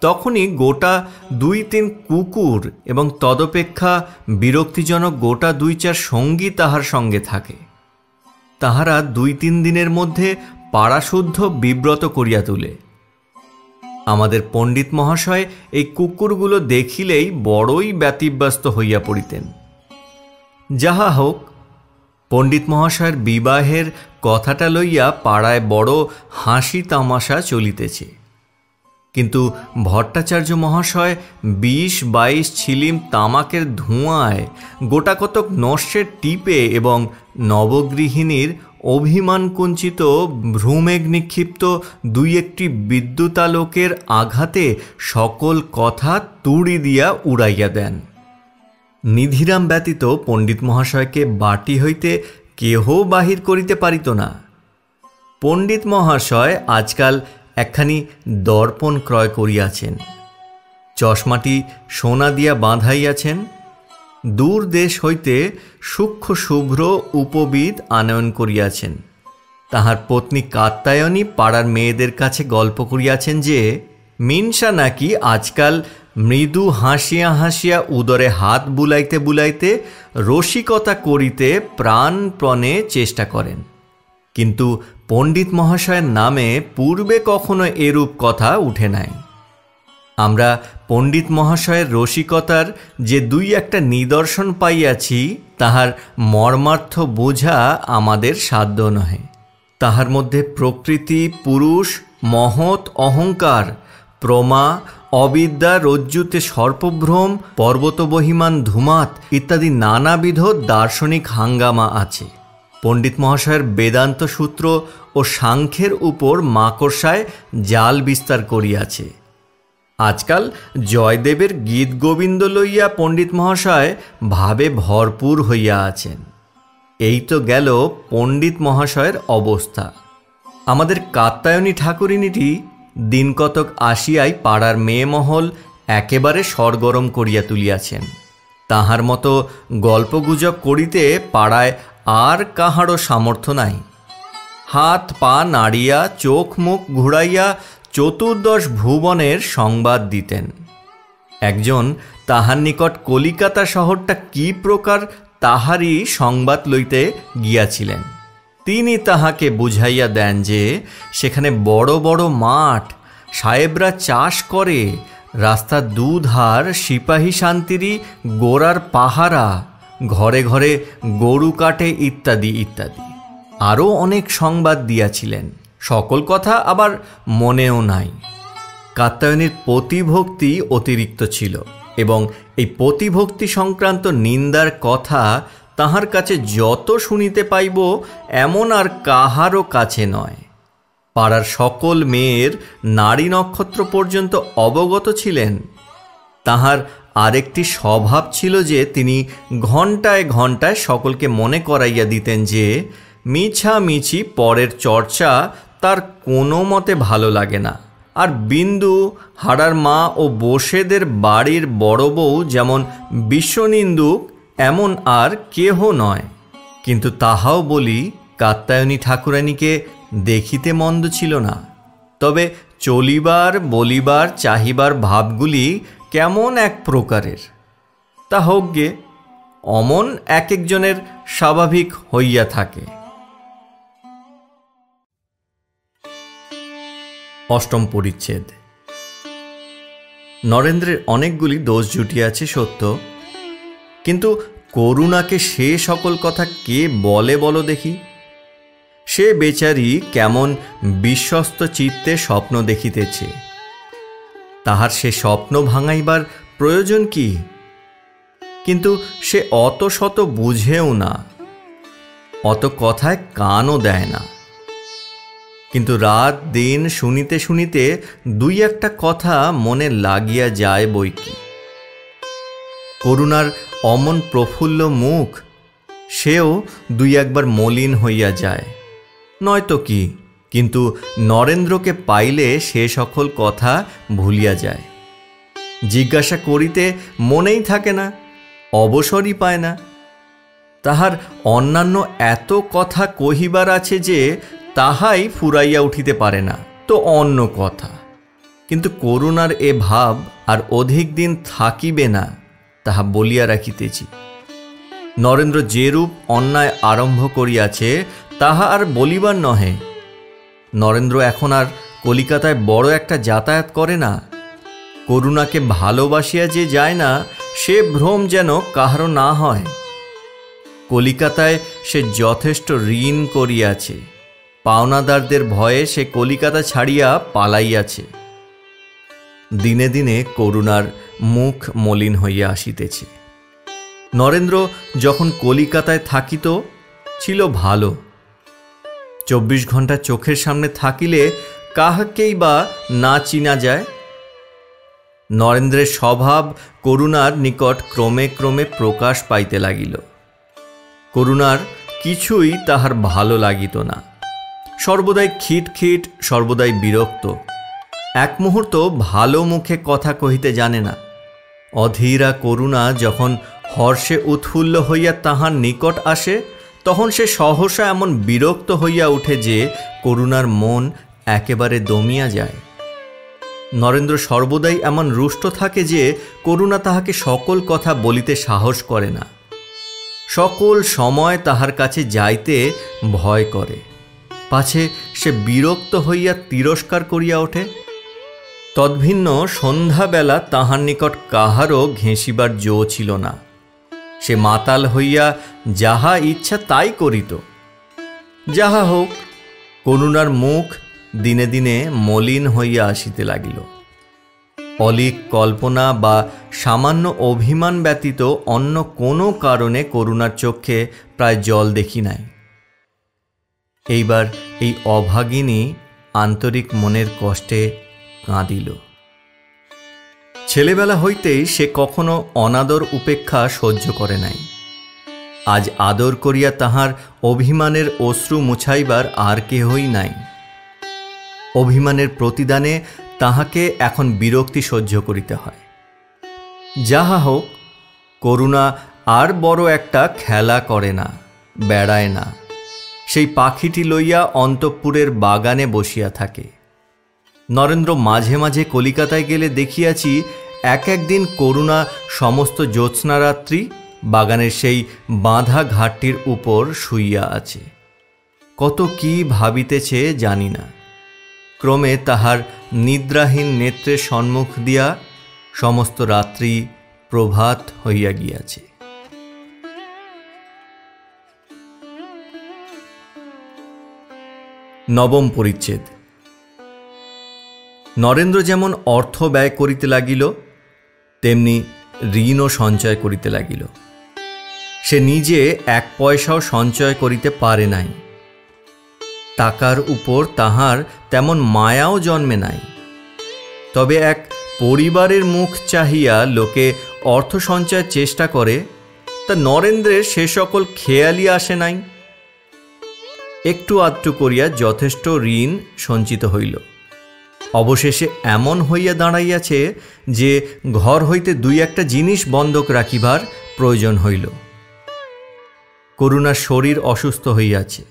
তখনই গোটা 2-3 কুকুর এবং তদপেক্ষা বিরক্তিজনক গোটা 2-4 সঙ্গী তাহার সঙ্গে থাকে। তাহারা 2-3 দিনের মধ্যে পাড়াশুদ্ধ বিব্রত করিয়া তোলে। আমাদের পণ্ডিত মহাশয় এই কুকুরগুলো দেখিলেই বড়ই ব্যতিব্যস্ত হইয়া পড়িতেন। যাহা হোক, পণ্ডিত মহাশয়ের বিবাহের কথাটা লইয়া পাড়ায় বড় হাসি তামাশা চলিতেছে, কিন্তু ভট্টাচার্য মহাশয় 20-22 ছিলিম তামাকের ধোঁয়ায় গোটা কতক নস্যের টিপে এবং নবগৃহিণীর অভিমান কুঞ্চিত ভ্রুমেঘ নিক্ষিপ্ত 2-1টি বিদ্যুতালোকের আঘাতে সকল কথা তুড়ি দিয়া উড়াইয়া দেন। নিধিরাম ব্যতীত পণ্ডিত মহাশয়কে বাটি হইতে কেহ বাহির করিতে পারিত না। পণ্ডিত মহাশয় আজকাল একখানি দর্পণ ক্রয় করিয়াছেন, চশমাটি সোনা দিয়া বাঁধাইয়াছেন, দূর দেশ হইতে সূক্ষ্ম শুভ্র উপবিদ আনয়ন করিয়াছেন। তাহার পত্নী কাত্যায়নী পাড়ার মেয়েদের কাছে গল্প করিয়াছেন যে মিনসা নাকি আজকাল মৃদু হাসিয়া হাসিয়া উদরে হাত বুলাইতে বুলাইতে রসিকতা করিতে প্রাণপণে চেষ্টা করেন, কিন্তু পণ্ডিত মহাশয়ের নামে পূর্বে কখনো এরূপ কথা উঠে নাই। আমরা পণ্ডিত মহাশয়ের রসিকতার যে দুই একটা নিদর্শন পাইয়াছি, তাহার মর্মার্থ বোঝা আমাদের সাধ্য নহে। তাহার মধ্যে প্রকৃতি, পুরুষ, মহৎ অহংকার, প্রমা, অবিদ্যা, রজ্জুতে সর্পভ্রম, পর্বতবহিমান ধুমাত ইত্যাদি নানাবিধ দার্শনিক হাঙ্গামা আছে। পণ্ডিত মহাশয়ের বেদান্ত সূত্র ও সাংখ্যের উপর মাকড়সায় জাল বিস্তার করিয়াছে। আজকাল জয়দেবের গীত গোবিন্দ লইয়া পণ্ডিত মহাশয় ভাবে ভরপুর হইয়া আছেন। এই তো গেল পণ্ডিত মহাশয়ের অবস্থা। আমাদের কাত্যায়নী ঠাকুরিনীটি দিনকতক আসিয়াই পাড়ার মেয়েমহল একেবারে সরগরম করিয়া তুলিয়াছেন। তাহার মতো গল্পগুজব করিতে পাড়ায় আর কাহারও সামর্থ্য নাই। হাত পা নাড়িয়া, চোখ মুখ ঘুরাইয়া চতুর্দশ ভুবনের সংবাদ দিতেন। একজন তাহার নিকট কলিকাতা শহরটা কি প্রকার তাহারই সংবাদ লইতে গিয়াছিলেন। তিনি তাহাকে বুঝাইয়া দেন যে সেখানে বড় বড় মাঠ, সাহেবরা চাষ করে, রাস্তার দুধার সিপাহী শান্তিরই গোড়ার পাহারা, ঘরে ঘরে গরু কাটে ইত্যাদি ইত্যাদি। আরও অনেক সংবাদ দিয়াছিলেন। সকল কথা আবার মনেও নাই। কাত্যায়নীর পতিভক্তি অতিরিক্ত ছিল এবং এই পতিভক্তি সংক্রান্ত নিন্দার কথা তাহার কাছে যত শুনিতে পাইব এমন আর কাহারও কাছে নয়। পাড়ার সকল মেয়ের নারী নক্ষত্র পর্যন্ত অবগত ছিলেন। তাহার আরেকটি স্বভাব ছিল যে তিনি ঘণ্টায় ঘণ্টায় সকলকে মনে করাইয়া দিতেন যে মিছামিছি পরের চর্চা তার কোনো মতে ভালো লাগে না। আর বিন্দু, হাড়ার মা ও বসেদের বাড়ির বড় বউ যেমন বিশ্বনিন্দুক এমন আর কেহ নয়। কিন্তু তাহাও বলি, কাত্যায়নী ঠাকুরানীকে দেখিতে মন্দ ছিল না, তবে চলিবার, বলিবার, চাহিবার ভাবগুলি কেমন এক প্রকারের। তা হোক গে, অমন এক একজনের স্বাভাবিক হইয়া থাকে। অষ্টম পরিচ্ছেদ। নরেন্দ্রের অনেকগুলি দোষ জুটিয়াছে সত্য, কিন্তু করুণাকে সে সকল কথা কে বলে বলো দেখি? সে বেচারি কেমন বিশ্বস্ত চিত্তে স্বপ্ন দেখিতেছে। তাহার সে স্বপ্ন ভাঙাইবার প্রয়োজন কি? কিন্তু সে অত শত বুঝেও না, অত কথায় কানও দেয় না। কিন্তু রাত দিন শুনিতে শুনিতে দুই একটা কথা মনে লাগিয়া যায় বইকি। করুণার অমন প্রফুল্ল মুখ, সেও দুই একবার মলিন হইয়া যায়, নয়তো কি। কিন্তু নরেন্দ্রকে পাইলে সে সকল কথা ভুলিয়া যায়। জিজ্ঞাসা করিতে মনেই থাকে না, অবসরই পায় না। তাহার অন্যান্য এত কথা কহিবার আছে যে তাহাই ফুরাইয়া উঠিতে পারে না, তো অন্য কথা। কিন্তু করুণার এ ভাব আর অধিক দিন থাকিবে না, তাহা বলিয়া রাখিতেছি। নরেন্দ্র যেরূপ অন্যায় আরম্ভ করিয়াছে তাহা আর বলিবার নহে। নরেন্দ্র এখন আর কলিকাতায় বড় একটা যাতায়াত করে না। করুণাকে ভালোবাসিয়া যে যায় না, সে ভ্রম যেন কাহারও না হয়। কলিকাতায় সে যথেষ্ট ঋণ করিয়াছে, পাওনাদারদের ভয়ে সে কলিকাতা ছাড়িয়া পালাইয়াছে। দিনে দিনে করুণার মুখ মলিন হইয়া আসিতেছে। নরেন্দ্র যখন কলিকাতায় থাকিত ছিল ভালো। 24 ঘণ্টা চোখের সামনে থাকিলে কাহাকেই বা না চিনা যায়। নরেন্দ্রের স্বভাব করুণার নিকট ক্রমে ক্রমে প্রকাশ পাইতে লাগিল। করুণার কিছুই তাহার ভালো লাগিত না। সর্বদাই খিটখিট, সর্বদাই বিরক্ত। এক মুহূর্ত ভালো মুখে কথা কহিতে জানে না। অধীরা করুণা যখন হর্ষে উৎফুল্ল হইয়া তাহার নিকট আসে, তখন সে সহসা এমন বিরক্ত হইয়া উঠে যে করুণার মন একেবারে দমিয়া যায়। নরেন্দ্র সর্বদাই এমন রুষ্ট থাকে যে করুণা তাহাকে সকল কথা বলিতে সাহস করে না। সকল সময় তাহার কাছে যাইতে ভয় করে, পাছে সে বিরক্ত হইয়া তিরস্কার করিয়া ওঠে। তদ্ভিন্ন সন্ধ্যাবেলা তাহার নিকট কাহারও ঘেঁষিবার জো ছিল না। সে মাতাল হইয়া যাহা ইচ্ছা তাই করিত। যাহা হোক, করুণার মুখ দিনে দিনে মলিন হইয়া আসিতে লাগিল। অলীক কল্পনা বা সামান্য অভিমান ব্যতীত অন্য কোনো কারণে করুণার চক্ষে প্রায় জল দেখি নাই। এইবার এই অভাগিনী আন্তরিক মনের কষ্টে কাঁদিল। ছেলেবেলা হইতেই সে কখনো অনাদর উপেক্ষা সহ্য করে নাই। আজ আদর করিয়া তাহার অভিমানের অশ্রু মুছাইবার আর কেহই নাই। অভিমানের প্রতিদানে তাহাকে এখন বিরক্তি সহ্য করিতে হয়। যাহা হোক, করুণা আর বড় একটা খেলা করে না, বেড়ায় না। সেই পাখিটি লইয়া অন্তঃপুরের বাগানে বসিয়া থাকে। নরেন্দ্র মাঝে মাঝে কলিকাতায় গেলে দেখিয়াছি এক একদিন করুণা সমস্ত জ্যোৎস্নারাত্রি বাগানের সেই বাঁধা ঘাটটির উপর শুইয়া আছে। কত কি ভাবিতেছে জানি না। ক্রমে তাহার নিদ্রাহীন নেত্রের সম্মুখ দিয়া সমস্ত রাত্রি প্রভাত হইয়া গিয়াছে। নবম পরিচ্ছেদ। নরেন্দ্র যেমন অর্থ ব্যয় করিতে লাগিল, তেমনি ঋণও সঞ্চয় করিতে লাগিল। সে নিজে এক পয়সাও সঞ্চয় করিতে পারে নাই। টাকার উপর তাহার তেমন মায়াও জন্মে নাই। তবে এক পরিবারের মুখ চাহিয়া লোকে অর্থ সঞ্চয়ের চেষ্টা করে, তা নরেন্দ্রের সে সকল খেয়ালই আসে নাই। একটু আধটু করিয়া যথেষ্ট ঋণ সঞ্চিত হইল। অবশেষে এমন হইয়া দাঁড়াইয়াছে যে ঘর হইতে দুই একটা জিনিস বন্ধক রাখিবার প্রয়োজন হইল। করুণার শরীর অসুস্থ হইয়াছে।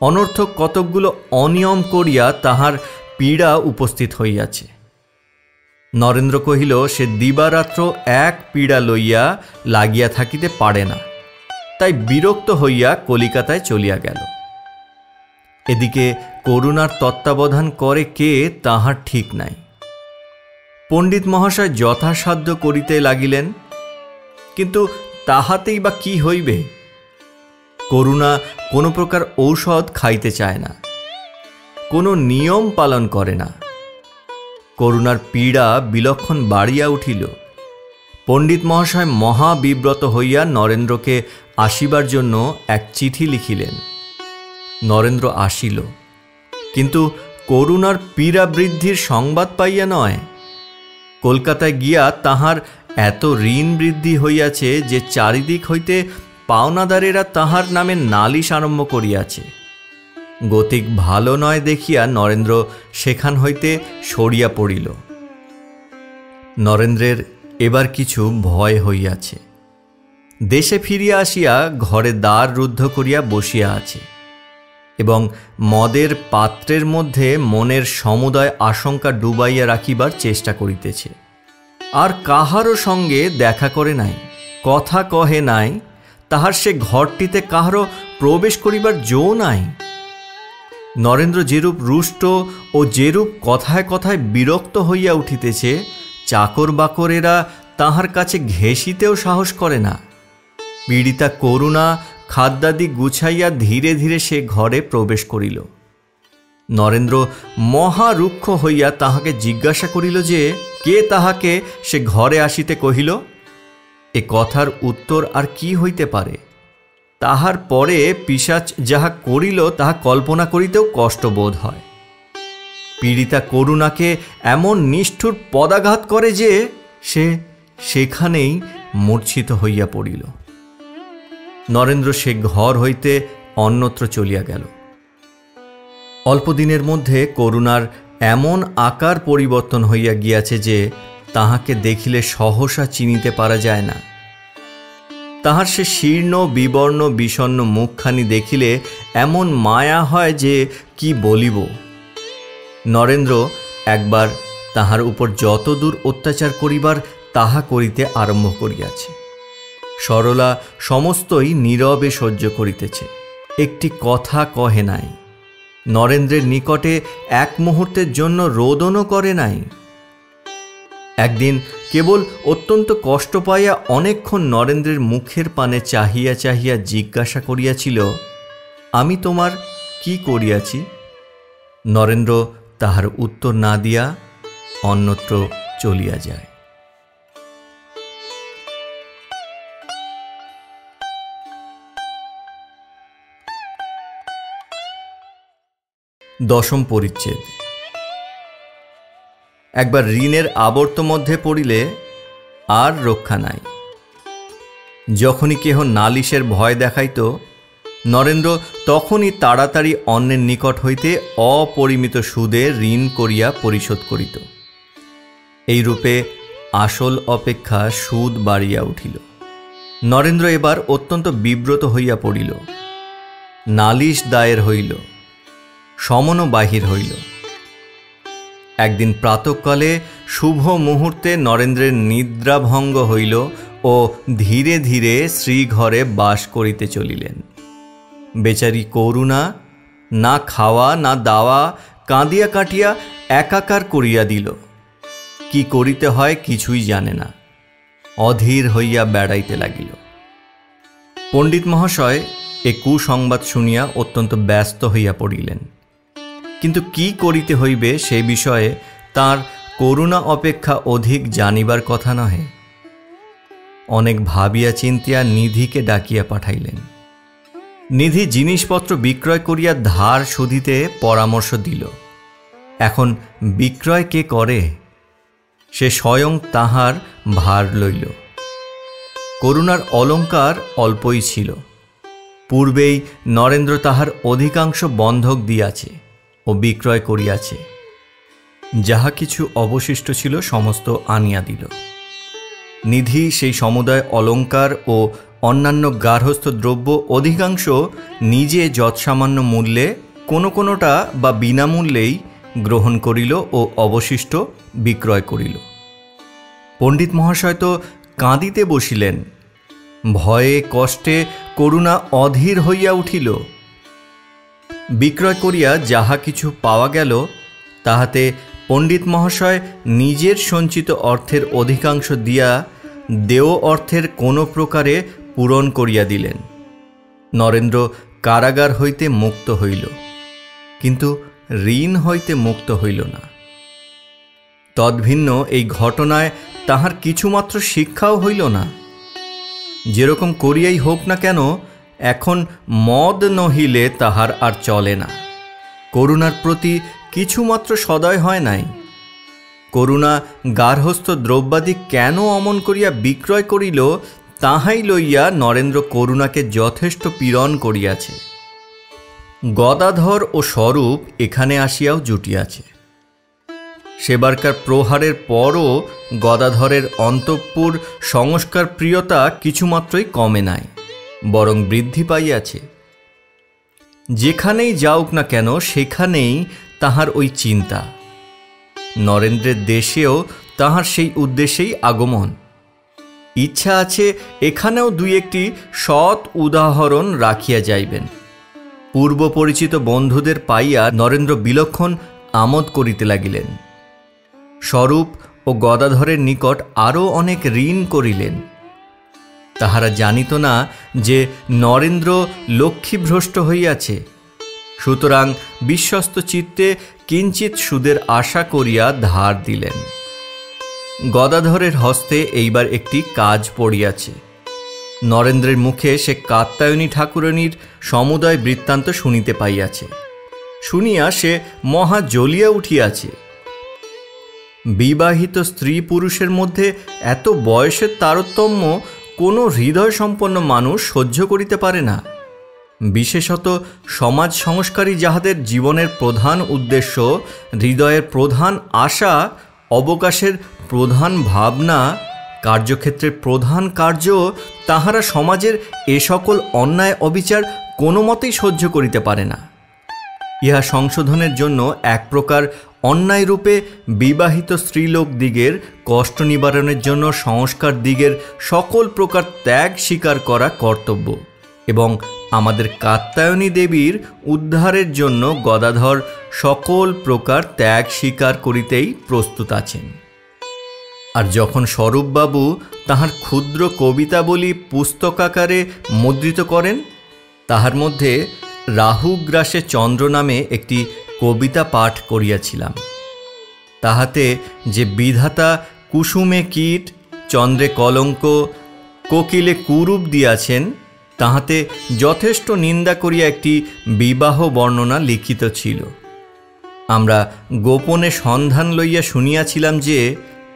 অনর্থক কতকগুলো অনিয়ম করিয়া তাহার পীড়া উপস্থিত হইয়াছে। নরেন্দ্র কহিল সে দিবারাত্র এক পীড়া লইয়া লাগিয়া থাকিতে পারে না, তাই বিরক্ত হইয়া কলিকাতায় চলিয়া গেল। এদিকে করুণার তত্ত্বাবধান করে কে তাহার ঠিক নাই। পণ্ডিত মহাশয় যথাসাধ্য করিতে লাগিলেন, কিন্তু তাহাতেই বা কি হইবে? করুণা কোনো প্রকার ঔষধ খাইতে চায় না, কোনো নিয়ম পালন করে না। করুণার পীড়া বিলক্ষণ বাড়িয়া উঠিল। পণ্ডিত মহাশয় মহাবিব্রত হইয়া নরেন্দ্রকে আসিবার জন্য এক চিঠি লিখিলেন। নরেন্দ্র আসিল, কিন্তু করুণার পীড়া বৃদ্ধির সংবাদ পাইয়া নয়। কলকাতায় গিয়া তাহার এত ঋণ বৃদ্ধি হইয়াছে যে চারিদিক হইতে পাওনাদারেরা তাহার নামে নালিশ আরম্ভ করিয়াছে। গতিক ভালো নয় দেখিয়া নরেন্দ্র সেখান হইতে সরিয়া পড়িল। নরেন্দ্রের এবার কিছু ভয় হইয়াছে। দেশে ফিরিয়া আসিয়া ঘরে দ্বার রুদ্ধ করিয়া বসিয়া আছে এবং মদের পাত্রের মধ্যে মনের সমুদয় আশঙ্কা ডুবাইয়া রাখিবার চেষ্টা করিতেছে। আর কাহারও সঙ্গে দেখা করে নাই, কথা কহে নাই। তাহার সে ঘরটিতে কাহারও প্রবেশ করিবার জো নাই। নরেন্দ্র যেরূপ রুষ্ট ও যেরূপ কথায় কথায় বিরক্ত হইয়া উঠিতেছে, চাকর বাকরেরা তাহার কাছে ঘেঁষিতেও সাহস করে না। পীড়িতা করুণা খাদ্যাদি গুছাইয়া ধীরে ধীরে সে ঘরে প্রবেশ করিল। নরেন্দ্র মহারুক্ষ হইয়া তাহাকে জিজ্ঞাসা করিল যে কে তাহাকে সে ঘরে আসিতে কহিল। এ কথার উত্তর আর কি হইতে পারে? তাহার পরে পিশাচ যাহা করিল তাহা কল্পনা করিতেও কষ্টবোধ হয়। পীড়িতা করুণাকে এমন নিষ্ঠুর পদাঘাত করে যে সে সেখানেই মূর্ছিত হইয়া পড়িল। নরেন্দ্র সে ঘর হইতে অন্যত্র চলিয়া গেল। অল্পদিনের মধ্যে করুণার এমন আকার পরিবর্তন হইয়া গিয়াছে যে তাহাকে দেখিলে সহসা চিনিতে পারা যায় না। তাহার সে শীর্ণ বিবর্ণ বিষণ্ণ মুখখানি দেখিলে এমন মায়া হয় যে কি বলিব। নরেন্দ্র একবার তাহার উপর যতদূর অত্যাচার করিবার তাহা করিতে আরম্ভ করিয়াছে। সরলা সমস্তই নীরবে সহ্য করিতেছে, একটি কথা কহে নাই। নরেন্দ্রের নিকটে এক মুহূর্তের জন্য রোদনও করে নাই। একদিন কেবল অত্যন্ত কষ্ট পাইয়া অনেকক্ষণ নরেন্দ্রের মুখের পানে চাহিয়া চাহিয়া জিজ্ঞাসা করিয়াছিল, আমি তোমার কি করিয়াছি? নরেন্দ্র তাহার উত্তর না দিয়া অন্যত্র চলিয়া যায়। দশম পরিচ্ছেদ। একবার ঋণের আবর্ত মধ্যে পড়িলে আর রক্ষা নাই। যখনই কেহ নালিশের ভয় দেখাইত, নরেন্দ্র তখনই তাড়াতাড়ি অন্যের নিকট হইতে অপরিমিত সুদে ঋণ করিয়া পরিশোধ করিত। এইরূপে আসল অপেক্ষা সুদ বাড়িয়া উঠিল। নরেন্দ্র এবার অত্যন্ত বিব্রত হইয়া পড়িল। নালিশ দায়ের হইল, সমনও বাহির হইল। একদিন প্রাতঃকালে শুভ মুহূর্তে নরেন্দ্রের নিদ্রাভঙ্গ হইল ও ধীরে ধীরে শ্রীঘরে বাস করিতে চলিলেন। বেচারি করুণা না খাওয়া না দাওয়া কাঁদিয়া কাটিয়া একাকার করিয়া দিল। কি করিতে হয় কিছুই জানে না, অধীর হইয়া বেড়াইতে লাগিল। পণ্ডিত মহাশয় এ কুসংবাদ শুনিয়া অত্যন্ত ব্যস্ত হইয়া পড়িলেন, কিন্তু কি করিতে হইবে সে বিষয়ে তার করুণা অপেক্ষা অধিক জানিবার কথা নহে। অনেক ভাবিয়া চিন্তিয়া নিধিকে ডাকিয়া পাঠাইলেন। নিধি জিনিসপত্র বিক্রয় করিয়া ধার শুধিতে পরামর্শ দিল। এখন বিক্রয় কে করে? সে স্বয়ং তাহার ভার লইল। করুণার অলঙ্কার অল্পই ছিল। পূর্বেই নরেন্দ্র তাহার অধিকাংশ বন্ধক দিয়াছে ও বিক্রয় করিয়াছে। যাহা কিছু অবশিষ্ট ছিল সমস্ত আনিয়া দিল। নিধি সেই সমুদয় অলঙ্কার ও অন্যান্য গার্হস্থ্য দ্রব্য অধিকাংশ নিজে যৎসামান্য মূল্যে কোনোটা বা বিনামূল্যেই গ্রহণ করিল ও অবশিষ্ট বিক্রয় করিল। পণ্ডিত মহাশয় তো কাঁদিতে বসিলেন। ভয়ে কষ্টে করুণা অধীর হইয়া উঠিল। বিক্রয় করিয়া যাহা কিছু পাওয়া গেল তাহাতে পণ্ডিত মহাশয় নিজের সঞ্চিত অর্থের অধিকাংশ দিয়া দেয় অর্থের কোনো প্রকারে পূরণ করিয়া দিলেন। নরেন্দ্র কারাগার হইতে মুক্ত হইল, কিন্তু ঋণ হইতে মুক্ত হইল না। তদ্ভিন্ন এই ঘটনায় তাহার কিছুমাত্র শিক্ষাও হইল না। যেরকম করিয়াই হোক না কেন, এখন মদ নহিলে তাহার আর চলে না। করুণার প্রতি কিছুমাত্র সদয় হয় নাই। করুণা গার্হস্থ্য দ্রব্যাদি কেন অমন করিয়া বিক্রয় করিল তাহাই লইয়া নরেন্দ্র করুণাকে যথেষ্ট পীড়ন করিয়াছে। গদাধর ও স্বরূপ এখানে আসিয়াও জুটিয়াছে। সেবারকার প্রহারের পরও গদাধরের অন্তঃপুর সংস্কার প্রিয়তা কিছুমাত্রই কমে নাই, বরং বৃদ্ধি পাইয়াছে। যেখানেই যাওক না কেন সেখানেই তাহার ওই চিন্তা। নরেন্দ্রের দেশেও তাহার সেই উদ্দেশ্যেই আগমন। ইচ্ছা আছে এখানেও দুই একটি সৎ উদাহরণ রাখিয়া যাইবেন। পূর্ব পরিচিত বন্ধুদের পাইয়া নরেন্দ্র বিলক্ষণ আমোদ করিতে লাগিলেন। স্বরূপ ও গদাধরের নিকট আরও অনেক ঋণ করিলেন। তাহারা জানিত না যে নরেন্দ্র লক্ষ্মীভ্রষ্ট হইয়াছে, সুতরাং বিশ্বস্ত চিত্তে কিঞ্চিৎ সুদের আশা করিয়া ধার দিলেন। গদাধরের হস্তে এইবার একটি কাজ পড়িয়াছে। নরেন্দ্রের মুখে সে কাত্যায়নী ঠাকুরানীর সমুদয় বৃত্তান্ত শুনিতে পাইয়াছে। শুনিয়া সে মহা জ্বলিয়া উঠিয়াছে। বিবাহিত স্ত্রী পুরুষের মধ্যে এত বয়সের তারতম্য কোনো হৃদয় সম্পন্ন মানুষ সহ্য করিতে পারে না। বিশেষত সমাজ সংস্কারী যাহাদের জীবনের প্রধান উদ্দেশ্য, হৃদয়ের প্রধান আশা, অবকাশের প্রধান ভাবনা, কার্যক্ষেত্রের প্রধান কার্য, তাহারা সমাজের এ সকল অন্যায় অবিচার কোনো মতেই সহ্য করিতে পারে না। ইহা সংশোধনের জন্য এক প্রকার অন্যায় রূপে বিবাহিত স্ত্রীলোক দিগের কষ্ট নিবারণের জন্য সংস্কার দিগের সকল প্রকার ত্যাগ স্বীকার করা কর্তব্য, এবং আমাদের কাত্যায়নী দেবীর উদ্ধারের জন্য গদাধর সকল প্রকার ত্যাগ স্বীকার করিতেই প্রস্তুত আছেন। আর যখন স্বরূপবাবু তাহার ক্ষুদ্র কবিতাবলী পুস্তকাকারে মুদ্রিত করেন, তাহার মধ্যে রাহুগ্রাসে চন্দ্র নামে একটি কবিতা পাঠ করিয়াছিলাম। তাহাতে যে বিধাতা কুসুমে কীট, চন্দ্রে কলঙ্ক, কোকিলে কুরূপ দিয়াছেন, তাহাতে যথেষ্ট নিন্দা করিয়া একটি বিবাহ বর্ণনা লিখিত ছিল। আমরা গোপনে সন্ধান লইয়া শুনিয়াছিলাম যে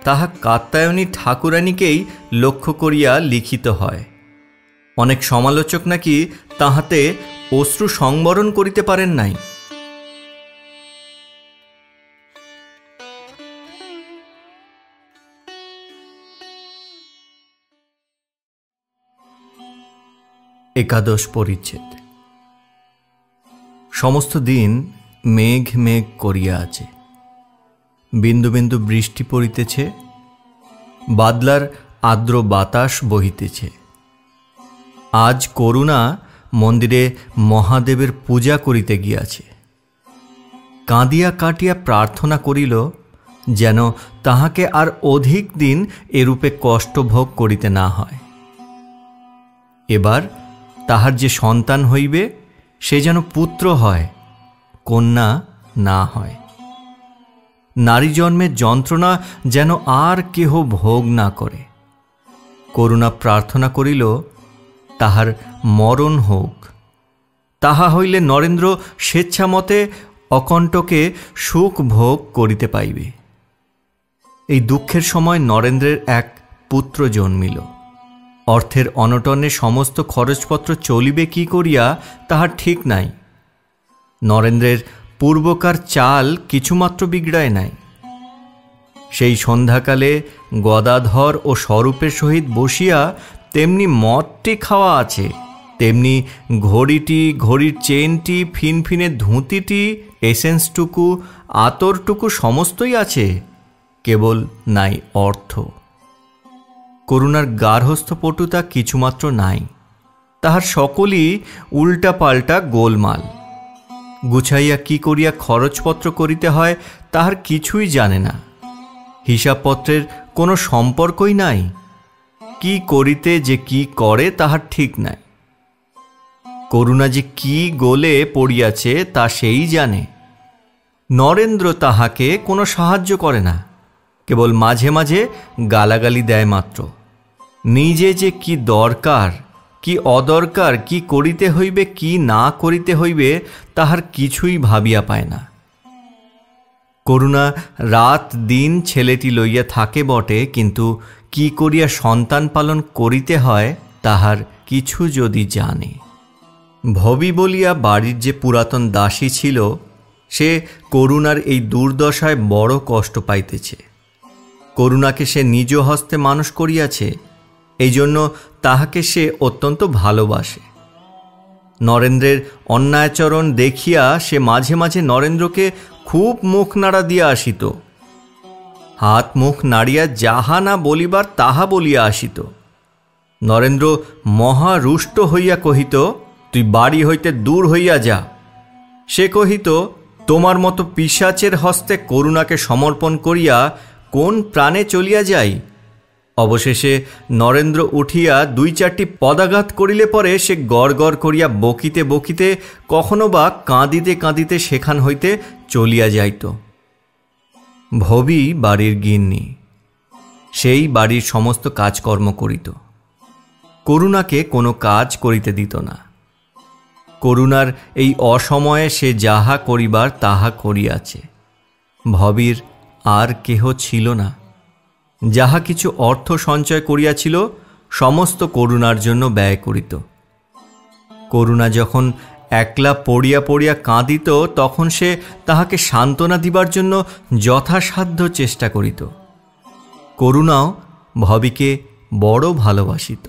তাহা কাত্যায়নী ঠাকুরানীকেই লক্ষ্য করিয়া লিখিত হয়। অনেক সমালোচক নাকি তাহাতে অশ্রু সংবরণ করিতে পারেন নাই। একাদশ পরিচ্ছেদ। সমস্ত দিন মেঘ মেঘ করিয়া আছে, বিন্দু বিন্দু বৃষ্টি পড়িতেছে, বাদলার আর্দ্র বাতাস বহিতেছে। আজ করুণা মন্দিরে মহাদেবের পূজা করিতে গিয়াছে। কাঁদিয়া কাটিয়া প্রার্থনা করিল যেন তাহাকে আর অধিক দিন এরূপে কষ্ট ভোগ করিতে না হয়। এবার তাহার যে সন্তান হইবে সে যেন পুত্র হয়, কন্যা না হয়। নারী জন্মের যন্ত্রণা যেন আর কেহ ভোগ না করে। করুণা প্রার্থনা করিল তাহার মরণ হোক, তাহা হইলে নরেন্দ্র স্বেচ্ছামতে অকণ্টকে সুখ ভোগ করিতে পাইবে। এই দুঃখের সময় নরেন্দ্রের এক পুত্র জন্মিল। অর্থের অনটনে সমস্ত খরচপত্র চলিবে কি করিয়া তাহার ঠিক নাই। নরেন্দ্রের পূর্বকার চাল কিছুমাত্র বিগড়ায় নাই। সেই সন্ধ্যাকালে গদাধর ও স্বরূপের সহিত বসিয়া তেমনি মদটি খাওয়া আছে, তেমনি ঘড়িটি, ঘড়ির চেনটি, ফিনফিনে ধুতিটি, এসেন্সটুকু, আতরটুকু সমস্তই আছে, কেবল নাই অর্থ। করুণার গার্হস্থ্যপটুতা কিছুমাত্র নাই। তাহার সকলই উল্টা পাল্টা গোলমাল। গুছাইয়া কি করিয়া খরচপত্র করিতে হয় তাহার কিছুই জানে না। হিসাবপত্রের কোনো সম্পর্কই নাই। কি করিতে যে কি করে তাহার ঠিক নাই। করুণা যে কি গোলে পড়িয়াছে তা সেই জানে। নরেন্দ্র তাহাকে কোনো সাহায্য করে না, কেবল মাঝে মাঝে গালাগালি দেয় মাত্র। নিজে যে কি দরকার, কি অদরকার, কি করিতে হইবে, কি না করিতে হইবে তাহার কিছুই ভাবিয়া পায় না। করুণা রাত দিন ছেলেটি লইয়া থাকে বটে, কিন্তু কি করিয়া সন্তান পালন করিতে হয় তাহার কিছু যদি জানে। ভবি বলিয়া বাড়ির যে পুরাতন দাসী ছিল, সে করুণার এই দুর্দশায় বড় কষ্ট পাইতেছে। করুণাকে সে নিজ হস্তে মানুষ করিয়াছে, এই জন্য তাহাকে সে অত্যন্ত ভালোবাসে। নরেন্দ্রের অন্যায়চরণ দেখিয়া সে মাঝে মাঝে নরেন্দ্রকে খুব মুখ নাড়া দিয়া আসিত। হাত মুখ নাড়িয়া যাহা না বলিবার তাহা বলিয়া আসিত। নরেন্দ্র মহারুষ্ট হইয়া কহিত, তুই বাড়ি হইতে দূর হইয়া যা। সে কহিত, তোমার মতো পিশাচের হস্তে করুণাকে সমর্পণ করিয়া কোন প্রাণে চলিয়া যাই। অবশেষে নরেন্দ্র উঠিয়া দুই চারটি পদাঘাত করিলে পরে সে গড় গড় করিয়া বকিতে বকিতে, কখনো বা কাঁদিতে কাঁদিতে সেখান হইতে চলিয়া যাইত। ভবি বাড়ির গিন্নি, সেই বাড়ির সমস্ত কাজকর্ম করিত। করুণাকে কোনো কাজ করিতে দিত না। করুণার এই অসময়ে সে যাহা করিবার তাহা করিয়াছে। ভবির আর কেহ ছিল না। যাহা কিছু অর্থ সঞ্চয় করিয়াছিল সমস্ত করুণার জন্য ব্যয় করিত। করুণা যখন একলা পড়িয়া পড়িয়া কাঁদিত, তখন সে তাহাকে সান্ত্বনা দিবার জন্য যথাসাধ্য চেষ্টা করিত। করুণাও ভবিকে বড় ভালোবাসিত।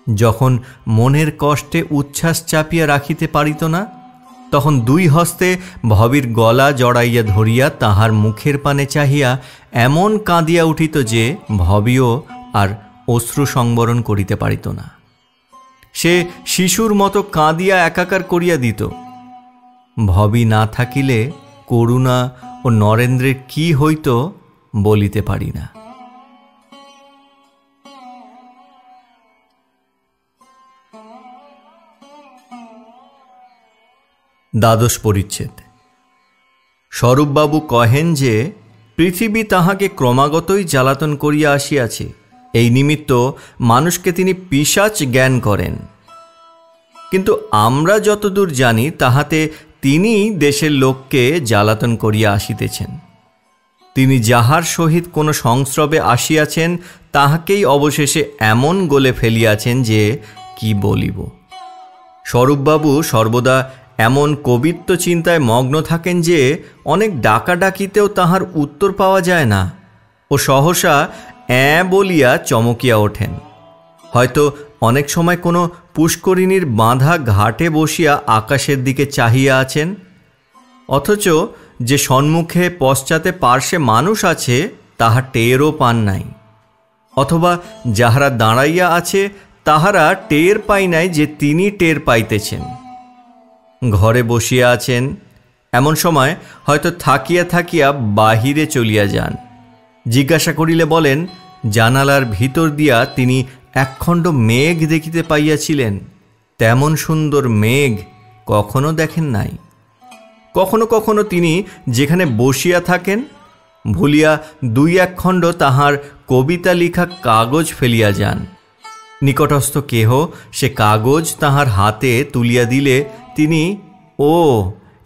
যখন মনের কষ্টে উচ্ছ্বাস চাপিয়া রাখিতে পারিত না, তখন দুই হস্তে ভবির গলা জড়াইয়া ধরিয়া তাহার মুখের পানে চাহিয়া এমন কাঁদিয়া উঠিত যে ভবিও আর অশ্রু সংবরণ করিতে পারিত না। সে শিশুর মতো কাঁদিয়া একাকার করিয়া দিত। ভবি না থাকিলে করুণা ও নরেন্দ্রের কি হইত বলিতে পারি না। দ্বাদশ পরিচ্ছেদ। স্বরূপবাবু কহেন যে পৃথিবী তাহাকে ক্রমাগতই জ্বালাতন করিয়া আসিয়াছে, এই নিমিত্ত মানুষকে তিনি পিশাচ জ্ঞান করেন। কিন্তু আমরা যতদূর জানি তাহাতে তিনি দেশের লোককে জ্বালাতন করিয়া আসিতেছেন। তিনি যাহার সহিত কোনো সংস্রবে আসিয়াছেন তাহাকেই অবশেষে এমন গলে ফেলিয়াছেন যে কি বলিব। স্বরূপবাবু সর্বদা এমন কবিত্ব চিন্তায় মগ্ন থাকেন যে অনেক ডাকাডাকিতেও তাহার উত্তর পাওয়া যায় না ও সহসা বলিয়া চমকিয়া ওঠেন। হয়তো অনেক সময় কোনো পুষ্করিণীর বাঁধা ঘাটে বসিয়া আকাশের দিকে চাহিয়া আছেন, অথচ যে সম্মুখে পশ্চাতে পার্শ্বে মানুষ আছে তাহা টেরও পান নাই, অথবা যাহারা দাঁড়াইয়া আছে তাহারা টের পাই নাই যে তিনি টের পাইতেছেন। ঘরে বসিয়া আছেন, এমন সময় হয়তো থাকিয়া থাকিয়া বাহিরে চলিয়া যান। জিজ্ঞাসা করিলে বলেন জানালার ভিতর দিয়া তিনি একখণ্ড মেঘ দেখিতে পাইয়াছিলেন, তেমন সুন্দর মেঘ কখনো দেখেন নাই। কখনো কখনো তিনি যেখানে বসিয়া থাকেন ভুলিয়া দুই এক খণ্ড তাহার কবিতা লিখা কাগজ ফেলিয়া যান। নিকটস্থ কেহ সে কাগজ তাহার হাতে তুলিয়া দিলে তিনি ও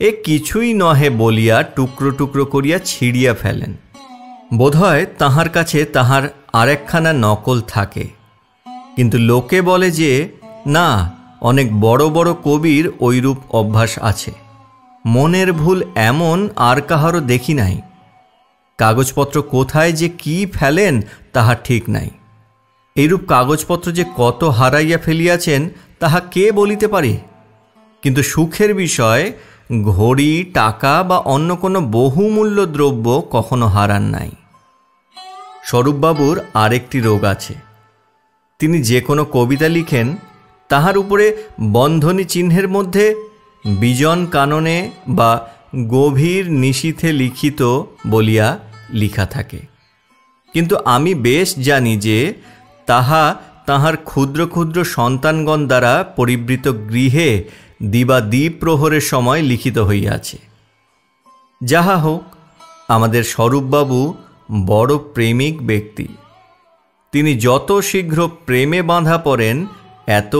এ কিছুই নহে বলিয়া টুকরো টুকরো করিয়া ছিঁড়িয়া ফেলেন। বোধহয় তাহার কাছে তাহার আরেকখানা নকল থাকে, কিন্তু লোকে বলে যে না, অনেক বড় বড় কবির ঐরূপ অভ্যাস আছে। মনের ভুল এমন আর কাহারও দেখি নাই। কাগজপত্র কোথায় যে কি ফেলেন তাহা ঠিক নাই। এইরূপ কাগজপত্র যে কত হারাইয়া ফেলিয়াছেন তাহা কে বলিতে পারে। কিন্তু সুখের বিষয় ঘড়ি, টাকা বা অন্য কোনো বহুমূল্য দ্রব্য কখনো হারান নাই। স্বরূপবাবুর আরেকটি রোগ আছে। তিনি যে কোনো কবিতা লিখেন তাহার উপরে বন্ধনী চিহ্নের মধ্যে বিজন কাননে বা গভীর নিশীথে লিখিত বলিয়া লিখা থাকে, কিন্তু আমি বেশ জানি যে তাহা তাহার ক্ষুদ্র ক্ষুদ্র সন্তানগণ দ্বারা পরিবৃত গৃহে দিবা দ্বিপ্রহরের সময় লিখিত হইয়াছে। যাহা হোক, আমাদের স্বরূপবাবু বড় প্রেমিক ব্যক্তি। তিনি যত শীঘ্র প্রেমে বাঁধা পড়েন এত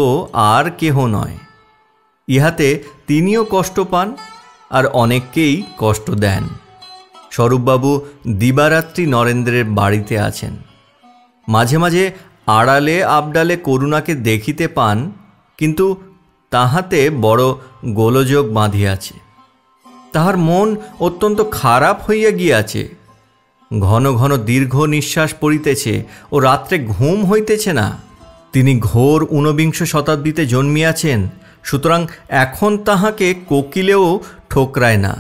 আর কেহ নয়। ইহাতে তিনিও কষ্ট পান আর অনেককেই কষ্ট দেন। স্বরূপবাবু দিবারাত্রি নরেন্দ্রের বাড়িতে আছেন। মাঝে মাঝে আড়ালে আবডালে করুণাকে দেখিতে পান, কিন্তু তাহাতে বড় গোলযোগ বাঁধিয়াছে। তাহার মন অত্যন্ত খারাপ হইয়া গিয়াছে। ঘন ঘন দীর্ঘ নিঃশ্বাস পড়িতেছে ও রাত্রে ঘুম হইতেছে না। তিনি ঘোর ঊনবিংশ শতাব্দীতে জন্মিয়াছেন, সুতরাং এখন তাহাকে কোকিলেও ঠোকরায় না,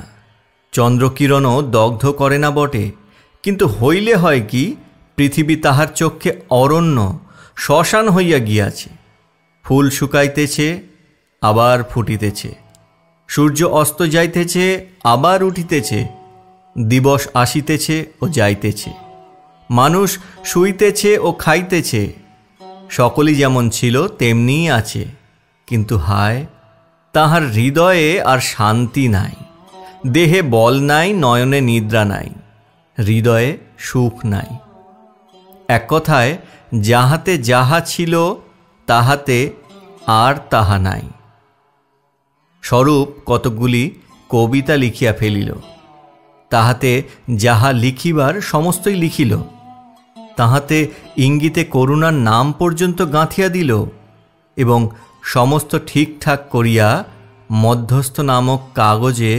চন্দ্রকিরণও দগ্ধ করে না বটে, কিন্তু হইলে হয় কি, পৃথিবী তাহার চক্ষে অরণ্য শ্মশান হইয়া গিয়াছে। ফুল শুকাইতেছে আবার ফুটিতেছে, সূর্য অস্ত যাইতেছে আবার উঠিতেছে, দিবস আসিতেছে ও যাইতেছে, মানুষ শুইতেছে ও খাইতেছে। সকলই যেমন ছিল তেমনিই আছে, কিন্তু হায়, তাহার হৃদয়ে আর শান্তি নাই। দেহে বল নাই, নয়নে নিদ্রা নাই, হৃদয়ে সুখ নাই। এক কথায় যাহাতে যাহা ছিল তাহাতে আর তাহা নাই। স্বরূপ কতকগুলি কবিতা লিখিয়া ফেলিল, তাহাতে যাহা লিখিবার সমস্তই লিখিল, তাহাতে ইঙ্গিতে করুণার নাম পর্যন্ত গাঁথিয়া দিল এবং সমস্ত ঠিকঠাক করিয়া মধ্যস্থ নামক কাগজে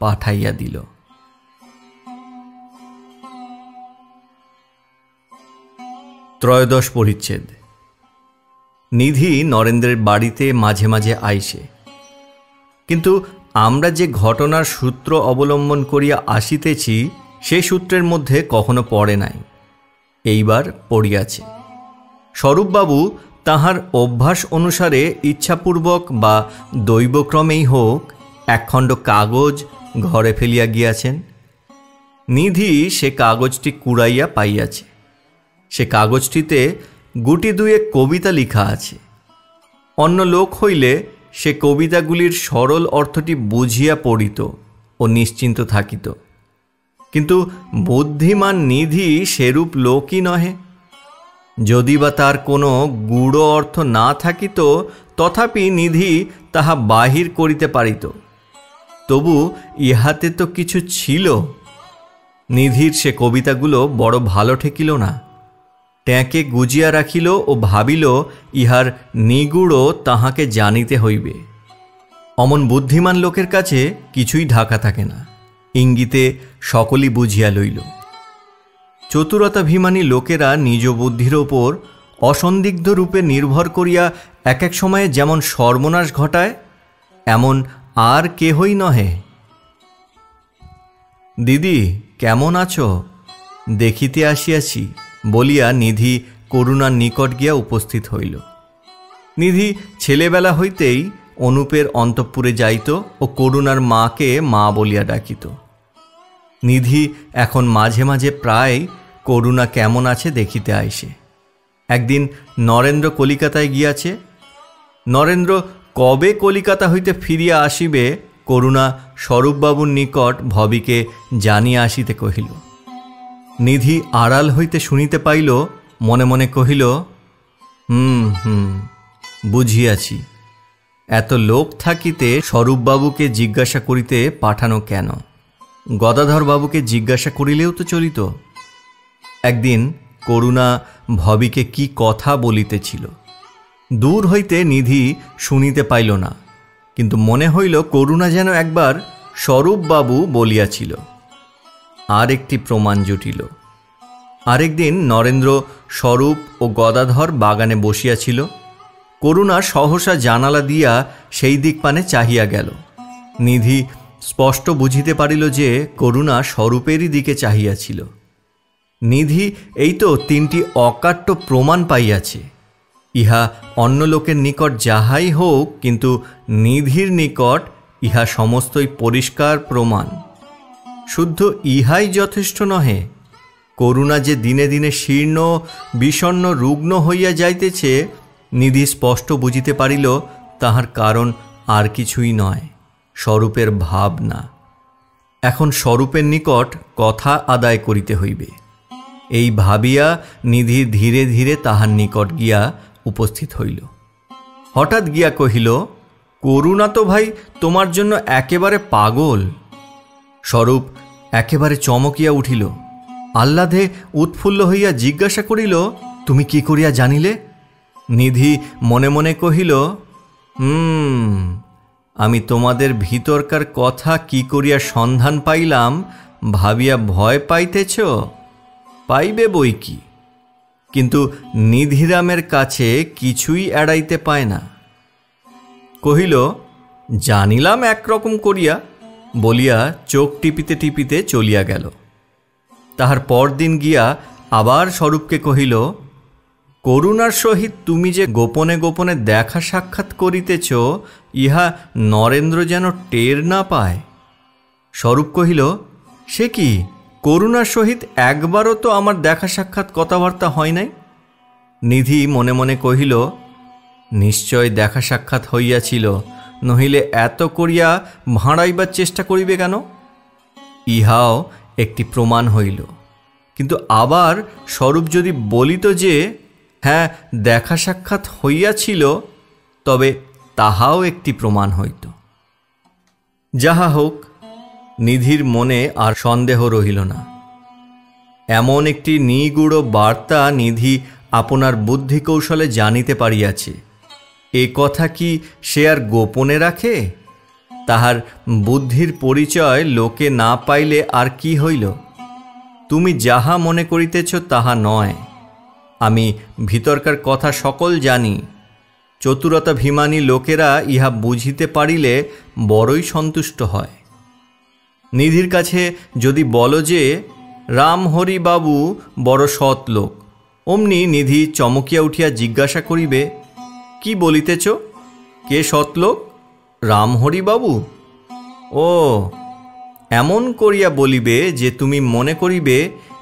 পাঠাইয়া দিল। ত্রয়োদশ পরিচ্ছেদ। নিধি নরেন্দ্রের বাড়িতে মাঝে মাঝে আইসে, কিন্তু আমরা যে ঘটনার সূত্র অবলম্বন করিয়া আসিতেছি সেই সূত্রের মধ্যে কখনো পড়ে নাই, এইবার পড়িয়াছে। স্বরূপবাবু তাহার অভ্যাস অনুসারে ইচ্ছাপূর্বক বা দৈবক্রমেই হোক একখণ্ড কাগজ ঘরে ফেলিয়া গিয়াছেন। নিধি সে কাগজটি কুড়াইয়া পাইয়াছে। সে কাগজটিতে গুটি দুয়েক কবিতা লিখা আছে। অন্য লোক হইলে সে কবিতাগুলির সরল অর্থটি বুঝিয়া পড়িত ও নিশ্চিন্ত থাকিত। কিন্তু বুদ্ধিমান নিধি সেরূপ লোকই নহে। যদি বা তার কোনো গূঢ় অর্থ না থাকিত, তথাপি নিধি তাহা বাহির করিতে পারিত। তবু ইহাতে তো কিছু ছিল। নিধির সে কবিতাগুলো বড় ভালো ঠেকিল না। ট্যাঁকে গুজিয়া রাখিল ও ভাবিল ইহার নিগূঢ় তাহাকে জানিতে হইবে। অমন বুদ্ধিমান লোকের কাছে কিছুই ঢাকা থাকে না, ইঙ্গিতে সকলই বুঝিয়া লইল। চতুরতাভিমানী লোকেরা নিজ বুদ্ধির ওপর অসন্দিগ্ধ রূপে নির্ভর করিয়া এক এক সময়ে যেমন সর্বনাশ ঘটায়, এমন আর কেহই নহে। দিদি, কেমন আছো? দেখিতে আসিয়াছি বলিয়া নিধি করুণার নিকট গিয়া উপস্থিত হইল। নিধি ছেলেবেলা হইতেই অনুপের অন্তঃপুরে যাইত ও করুণার মাকে মা বলিয়া ডাকিত। নিধি এখন মাঝে মাঝে প্রায় করুণা কেমন আছে দেখিতে আইসে। একদিন নরেন্দ্র কলিকাতায় গিয়াছে। নরেন্দ্র কবে কলিকাতা হইতে ফিরিয়া আসিবে করুণা স্বরূপবাবুর নিকট ভবিকে জানিয়া আসিতে কহিল। নিধি আড়াল হইতে শুনিতে পাইল, মনে মনে কহিল, বুঝিয়াছি। এত লোক থাকিতে স্বরূপবাবুকে জিজ্ঞাসা করিতে পাঠানো কেন? গদাধরবাবুকে জিজ্ঞাসা করিলেও তো চলিত। একদিন করুণা ভবিকে কি কথা বলিতেছিল, দূর হইতে নিধি শুনিতে পাইল না, কিন্তু মনে হইল করুণা যেন একবার স্বরূপবাবু বলিয়াছিল। আর একটি প্রমাণ জুটিল। আরেকদিন নরেন্দ্র, স্বরূপ ও গদাধর বাগানে বসিয়াছিল। করুণা সহসা জানালা দিয়া সেই দিক পানে চাহিয়া গেল। নিধি স্পষ্ট বুঝিতে পারিল যে করুণা স্বরূপেরই দিকে চাহিয়াছিল। নিধি এই তো তিনটি অকাট্য প্রমাণ পাইয়াছে। ইহা অন্য লোকের নিকট যাহাই হোক, কিন্তু নিধির নিকট ইহা সমস্তই পরিষ্কার প্রমাণ। শুদ্ধ ইহাই যথেষ্ট নহে। করুণা যে দিনে দিনে শীর্ণ বিষণ্ণ রুগ্ন হইয়া যাইতেছে, নিধি স্পষ্ট বুঝিতে পারিল তাহার কারণ আর কিছুই নয়, স্বরূপের ভাবনা। এখন স্বরূপের নিকট কথা আদায় করিতে হইবে। এই ভাবিয়া নিধি ধীরে ধীরে তাহার নিকট গিয়া উপস্থিত হইল। হঠাৎ গিয়া কহিল, করুণা তো ভাই তোমার জন্য একেবারে পাগল। স্বরূপ একেবারে চমকিয়া উঠিল। আহ্লাদে উৎফুল্ল হইয়া জিজ্ঞাসা করিল, তুমি কি করিয়া জানিলে? নিধি মনে মনে কহিল, আমি তোমাদের ভিতরকার কথা কি করিয়া সন্ধান পাইলাম ভাবিয়া ভয় পাইতেছ? পাইবে বই কি, কিন্তু নিধিরামের কাছে কিছুই এড়াইতে পায় না। কহিল, জানিলাম একরকম করিয়া, বলিয়া চোখ টিপিতে টিপিতে চলিয়া গেল। তাহার পরদিন গিয়া আবার স্বরূপকে কহিল, করুণার সহিত তুমি যে গোপনে গোপনে দেখা সাক্ষাৎ করিতেছ, ইহা নরেন্দ্র যেন টের না পায়। স্বরূপ কহিল, সে কি, করুণার সহিত একবারও তো আমার দেখা সাক্ষাৎ কথাবার্তা হয় নাই। নিধি মনে মনে কহিল, নিশ্চয় দেখা সাক্ষাৎ হইয়াছিল, নহিলে এত করিয়া ভাঁড়াইবার চেষ্টা করিবে কেন? ইহাও একটি প্রমাণ হইল। কিন্তু আবার স্বরূপ যদি বলিত যে হ্যাঁ দেখা সাক্ষাৎ হইয়াছিল, তবে তাহাও একটি প্রমাণ হইত। যাহা হোক, নিধির মনে আর সন্দেহ রহিল না। এমন একটি নিগূঢ় বার্তা নিধি আপনার বুদ্ধি কৌশলে জানিতে পারিয়াছে, এ কথা কি সে আর গোপনে রাখে? তাহার বুদ্ধির পরিচয় লোকে না পাইলে আর কি হইল? তুমি যাহা মনে করিতেছ তাহা নয়। আমি ভিতরকার কথা সকল জানি। চতুরতাভিমানী লোকেরা ইহা বুঝিতে পারিলে বড়ই সন্তুষ্ট হয়। নিধির কাছে যদি বলো যে রামহরি বাবু বড় সৎ লোক, অমনি নিধি চমকিয়া উঠিয়া জিজ্ঞাসা করিবে, কি বলিতেছ? কে সৎ লোক? রামহরি বাবু? ও, এমন করিয়া বলিবে যে তুমি মনে করিবে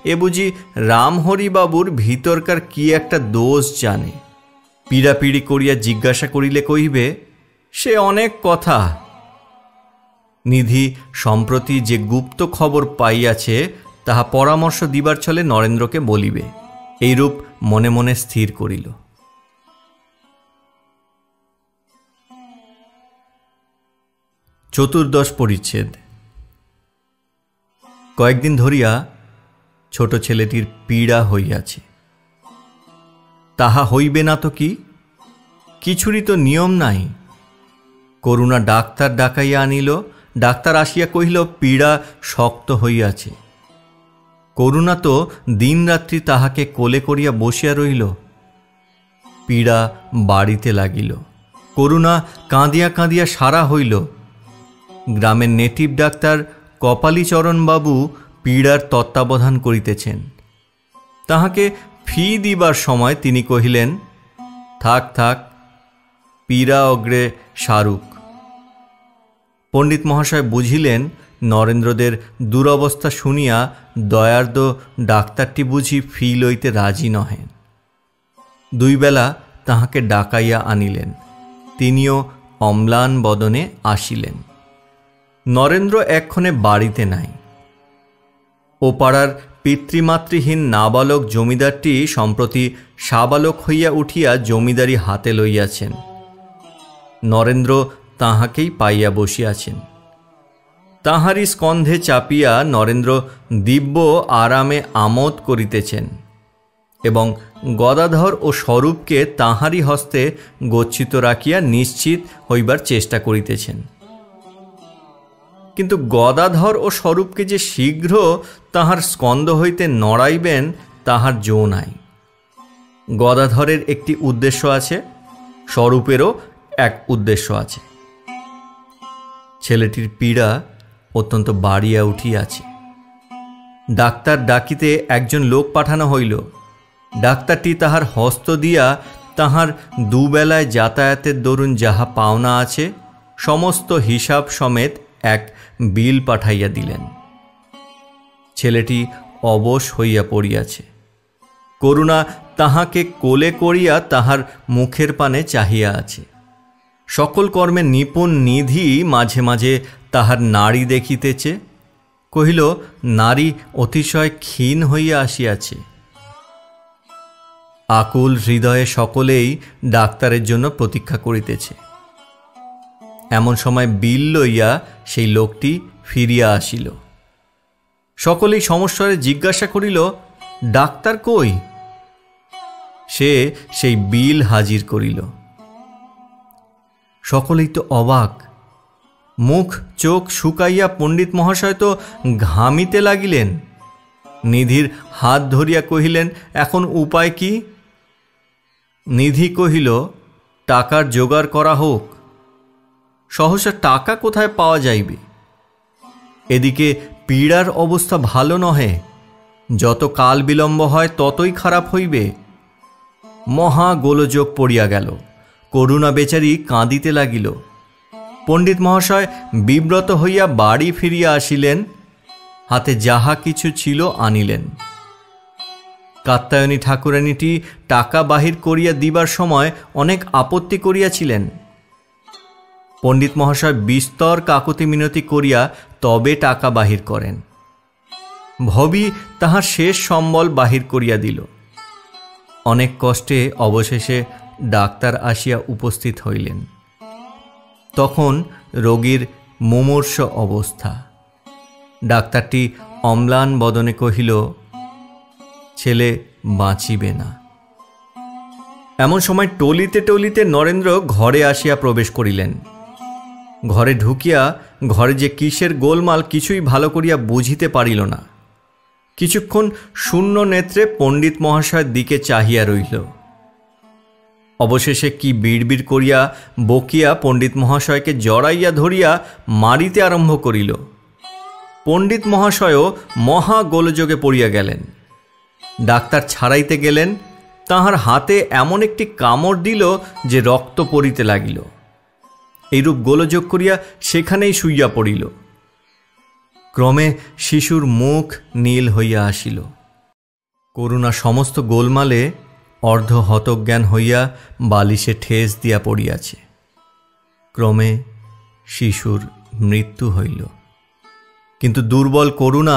এ বুঝি রামহরি বাবুর ভিতরকার কি একটা দোষ জানে। পীড়াপিড়ি করিয়া জিজ্ঞাসা করিলে কহিবে, সে অনেক কথা। নিধি সম্প্রতি যে গুপ্ত খবর পাইয়াছে তাহা পরামর্শ দিবার ছলে নরেন্দ্রকে বলিবে, এইরূপ মনে মনে স্থির করিল। চতুর্দশ পরিচ্ছেদ। কয়েকদিন ধরিয়া ছোট ছেলেটির পীড়া হইয়াছে। তাহা হইবে না তো কি, কিছুরই তো নিয়ম নাই। করুণা ডাক্তার ডাকাইয়া আনিল। ডাক্তার আসিয়া কহিল পীড়া শক্ত হইয়াছে। করুণা তো দিনরাত্রি তাহাকে কোলে করিয়া বসিয়া রহিল। পীড়া বাড়িতে লাগিল। করুণা কাঁদিয়া কাঁদিয়া সারা হইল। গ্রামের নেটিভ ডাক্তার কপালীচরণবাবু পীড়ার তত্ত্বাবধান করিতেছেন। তাহাকে ফি দিবার সময় তিনি কহিলেন, থাক থাক, পীড়া অগ্রে সারুক। পণ্ডিত মহাশয় বুঝিলেন নরেন্দ্রদের দুরবস্থা শুনিয়া দয়ার্দ ডাক্তারটি বুঝি ফি লইতে রাজি নহেন। দুই বেলা তাহাকে ডাকাইয়া আনিলেন। তিনিও অম্লান বদনে আসিলেন। নরেন্দ্র এক্ষণে বাড়িতে নাই। ও পাড়ার পিতৃমাতৃহীন নাবালক জমিদারটি সম্প্রতি সাবালক হইয়া উঠিয়া জমিদারি হাতে লইয়াছেন। নরেন্দ্র তাহাকেই পাইয়া বসিয়াছেন। তাহারই স্কন্ধে চাপিয়া নরেন্দ্র দিব্য আরামে আমোদ করিতেছেন এবং গদাধর ও স্বরূপকে তাহারই হস্তে গচ্ছিত রাখিয়া নিশ্চিত হইবার চেষ্টা করিতেছেন। কিন্তু গদাধর ও স্বরূপকে যে শীঘ্র তাহার স্কন্ধ হইতে নড়াইবেন তাহার জো নাই। গদাধরের একটি উদ্দেশ্য আছে, স্বরূপেরও এক উদ্দেশ্য আছে। ছেলেটির পীড়া অত্যন্ত বাড়িয়া উঠিয়াছে। ডাক্তার ডাকিতে একজন লোক পাঠানো হইল। ডাক্তারটি তাহার হস্ত দিয়া তাহার দুবেলায় যাতায়াতের দরুন যাহা পাওনা আছে সমস্ত হিসাব সমেত এক বিল পাঠাইয়া দিলেন। ছেলেটি অবশ হইয়া পড়িয়াছে। করুণা তাহাকে কোলে করিয়া তাহার মুখের পানে চাহিয়া আছে। সকল কর্মে নিপুণ নিধি মাঝে মাঝে তাহার নাড়ি দেখিতেছে। কহিল, নারী অতিশয় ক্ষীণ হইয়া আসিয়াছে। আকুল হৃদয়ে সকলেই ডাক্তারের জন্য প্রতীক্ষা করিতেছে। এমন সময় বিল লইয়া সেই লোকটি ফিরিয়া আসিল। সকলেই সমস্বরে জিজ্ঞাসা করিল, ডাক্তার কই? সে সেই বিল হাজির করিল। সকলেই তো অবাক। মুখ চোখ শুকাইয়া পণ্ডিত মহাশয় তো ঘামিতে লাগিলেন। নিধির হাত ধরিয়া কহিলেন, এখন উপায় কি? নিধি কহিল, টাকার জোগাড় করা হোক। সহসা টাকা কোথায় পাওয়া যাইবে? এদিকে পীড়ার অবস্থা ভালো নহে। যত কাল বিলম্ব হয় ততই খারাপ হইবে। মহা গোলযোগ পড়িয়া গেল। করুণা বেচারি কাঁদিতে লাগিল। পণ্ডিত মহাশয় বিব্রত হইয়া বাড়ি ফিরিয়া আসিলেন। হাতে যাহা কিছু ছিল আনিলেন। কাত্যায়নী ঠাকুরানীটি টাকা বাহির করিয়া দিবার সময় অনেক আপত্তি করিয়াছিলেন। পণ্ডিত মহাশয় বিস্তর কাকুতি মিনতি করিয়া তবে টাকা বাহির করেন। ভবি তাহার শেষ সম্বল বাহির করিয়া দিল। অনেক কষ্টে অবশেষে ডাক্তার আসিয়া উপস্থিত হইলেন। তখন রোগীর মুমূর্ষ অবস্থা। ডাক্তারটি অম্লান বদনে কহিল, ছেলে বাঁচিবে না। এমন সময় টলিতে টলিতে নরেন্দ্র ঘরে আসিয়া প্রবেশ করিলেন। ঘরে ঢুকিয়া ঘরে যে কিসের গোলমাল কিছুই ভালো করিয়া বুঝিতে পারিল না। কিছুক্ষণ শূন্য নেত্রে পণ্ডিত মহাশয়ের দিকে চাহিয়া রইল। অবশেষে কি বিড়বিড় করিয়া বকিয়া পণ্ডিত মহাশয়কে জড়াইয়া ধরিয়া মারিতে আরম্ভ করিল। পণ্ডিত মহাশয়ও মহা গোলযোগে পড়িয়া গেলেন। ডাক্তার ছাড়াইতে গেলেন। তাহার হাতে এমন একটি কামড় দিল যে রক্ত পড়িতে লাগিল। এইরূপ গোলযোগ করিয়া সেখানেই শুইয়া পড়িল। ক্রমে শিশুর মুখ নীল হইয়া আসিল। করুণা সমস্ত গোলমালে অর্ধ হতজ্ঞান হইয়া বালিশে ঠেস দিয়া পড়িয়াছে। ক্রমে শিশুর মৃত্যু হইল। কিন্তু দুর্বল করুণা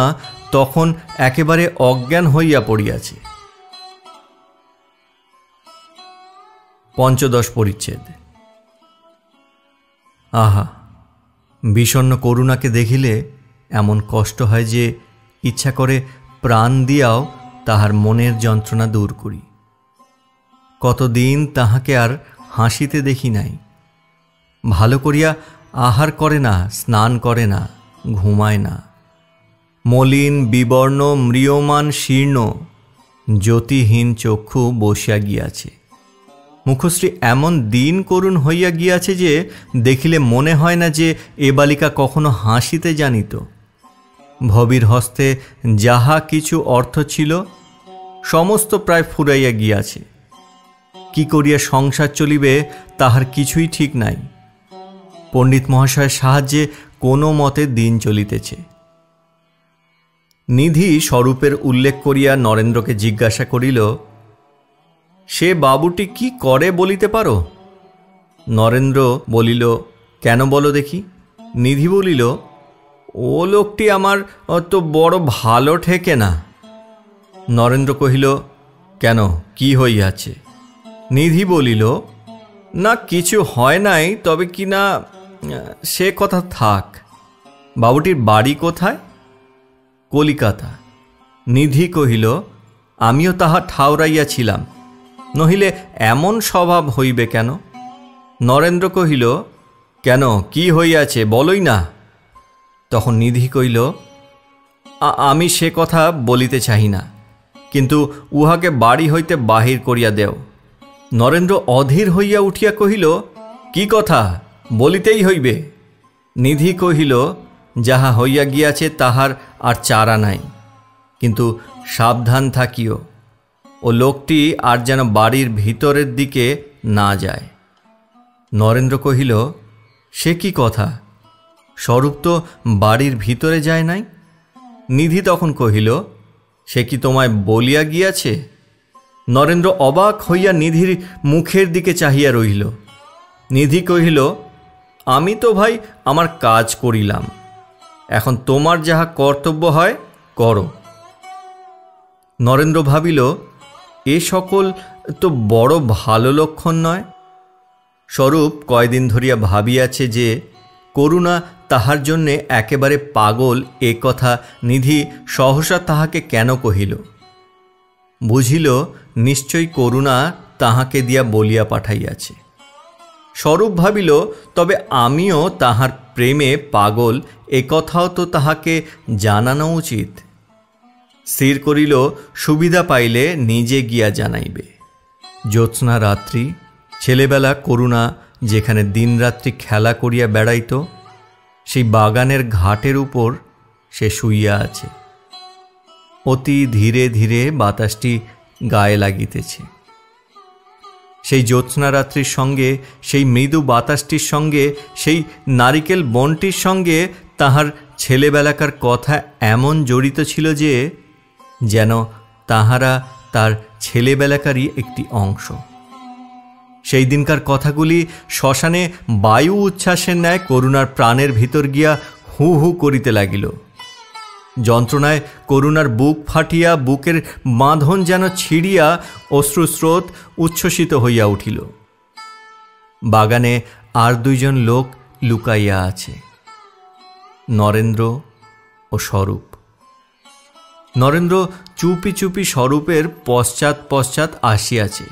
তখন একেবারে অজ্ঞান হইয়া পড়িয়াছে। পঞ্চদশ পরিচ্ছেদ। আহা, বিষণ্ণ করুণাকে দেখিলে এমন কষ্ট হয় যে ইচ্ছা করে প্রাণ দিয়াও তাহার মনের যন্ত্রণা দূর করি। কতদিন তাহাকে আর হাসিতে দেখি নাই। ভালো করিয়া আহার করে না, স্নান করে না, ঘুমায় না। মলিন বিবর্ণ ম্রিয়মান শীর্ণ জ্যোতিহীন চক্ষু বসিয়া গিয়াছে। মুখশ্রী এমন দিন করুণ হইয়া গিয়াছে যে দেখিলে মনে হয় না যে এ বালিকা কখনো হাসিতে জানিত। ভবির হস্তে যাহা কিছু অর্থ ছিল সমস্ত প্রায় ফুরাইয়া গিয়াছে। কি করিয়া সংসার চলিবে তাহার কিছুই ঠিক নাই। পণ্ডিত মহাশয়ের সাহায্যে কোনো মতে দিন চলিতেছে। নিধি স্বরূপের উল্লেখ করিয়া নরেন্দ্রকে জিজ্ঞাসা করিল, সে বাবুটি কি করে বলিতে পারো? নরেন্দ্র বলিল, কেন বলো দেখি। নিধি বলিল, ও লোকটি আমার তো বড় ভালো ঠেকে না। নরেন্দ্র কহিল, কেন, কি হইয়াছে? নিধি বলিল, না কিছু হয় নাই, তবে কি না সে কথা থাক। বাবুটির বাড়ি কোথায়? কলিকাতা। নিধি কহিল, আমিও তাহা ঠাউরাইয়াছিলাম, নহিলে এমন স্বভাব হইবে কেন? নরেন্দ্র কহিল, কেন, কি হইয়াছে বলই না। তখন নিধি কহিল, আমি সে কথা বলিতে চাহি না, কিন্তু উহাকে বাড়ি হইতে বাহির করিয়া দেও। নরেন্দ্র অধীর হইয়া উঠিয়া কহিল, কি কথা, বলিতেই হইবে। নিধি কহিল, যাহা হইয়া গিয়াছে তাহার আর চারা নাই, কিন্তু সাবধান থাকিও, ও লোকটি আর যেন বাড়ির ভিতরের দিকে না যায়। নরেন্দ্র কহিল, সে কি কথা, স্বরূপ তো বাড়ির ভিতরে যায় নাই। নিধি তখন কহিল, সে কি তোমায় বলিয়া গিয়াছে? নরেন্দ্র অবাক হইয়া নিধির মুখের দিকে চাহিয়া রহিল। নিধি কহিল, আমি তো ভাই আমার কাজ করিলাম, এখন তোমার যাহা কর্তব্য হয় করো। নরেন্দ্র ভাবিল, এ সকল তো বড় ভালো লক্ষণ নয়। স্বরূপ কয়দিন ধরিয়া ভাবিয়াছে যে করুণা তাহার জন্যে একেবারে পাগল, এ কথা নিধি সহসা তাহাকে কেন কহিল। বুঝিল নিশ্চয়ই করুণা তাহাকে দিয়া বলিয়া পাঠাইয়াছে। স্বরূপ ভাবিল, তবে আমিও তাহার প্রেমে পাগল, এ কথাও তো তাহাকে জানানো উচিত। স্থির করিল, সুবিধা পাইলে নিজে গিয়া জানাইবে। জ্যোৎস্না রাত্রি, ছেলেবেলা করুণা যেখানে দিনরাত্রি খেলা করিয়া বেড়াইত, সেই বাগানের ঘাটের উপর সে শুইয়া আছে। অতি ধীরে ধীরে বাতাসটি গায়ে লাগিতেছে। সেই জ্যোৎস্না রাত্রির সঙ্গে, সেই মৃদু বাতাসটির সঙ্গে, সেই নারিকেল বনটির সঙ্গে তাহার ছেলেবেলাকার কথা এমন জড়িত ছিল যে যেন তাহারা তার ছেলেবেলাকারই একটি অংশ। সেই দিনকার কথাগুলি শ্মশানে বায়ু উচ্ছ্বাসের ন্যায় করুণার প্রাণের ভিতর গিয়া হু হু করিতে লাগিল। যন্ত্রণায় করুণার বুক ফাটিয়া, বুকের বাঁধন যেন ছিঁড়িয়া অশ্রুস্রোত উচ্ছ্বসিত হইয়া উঠিল। বাগানে আর দুইজন লোক লুকাইয়া আছে, নরেন্দ্র ও স্বরূপ। নরেন্দ্র চুপি চুপি স্বরূপের পশ্চাৎ পশ্চাৎ আসিয়াছে,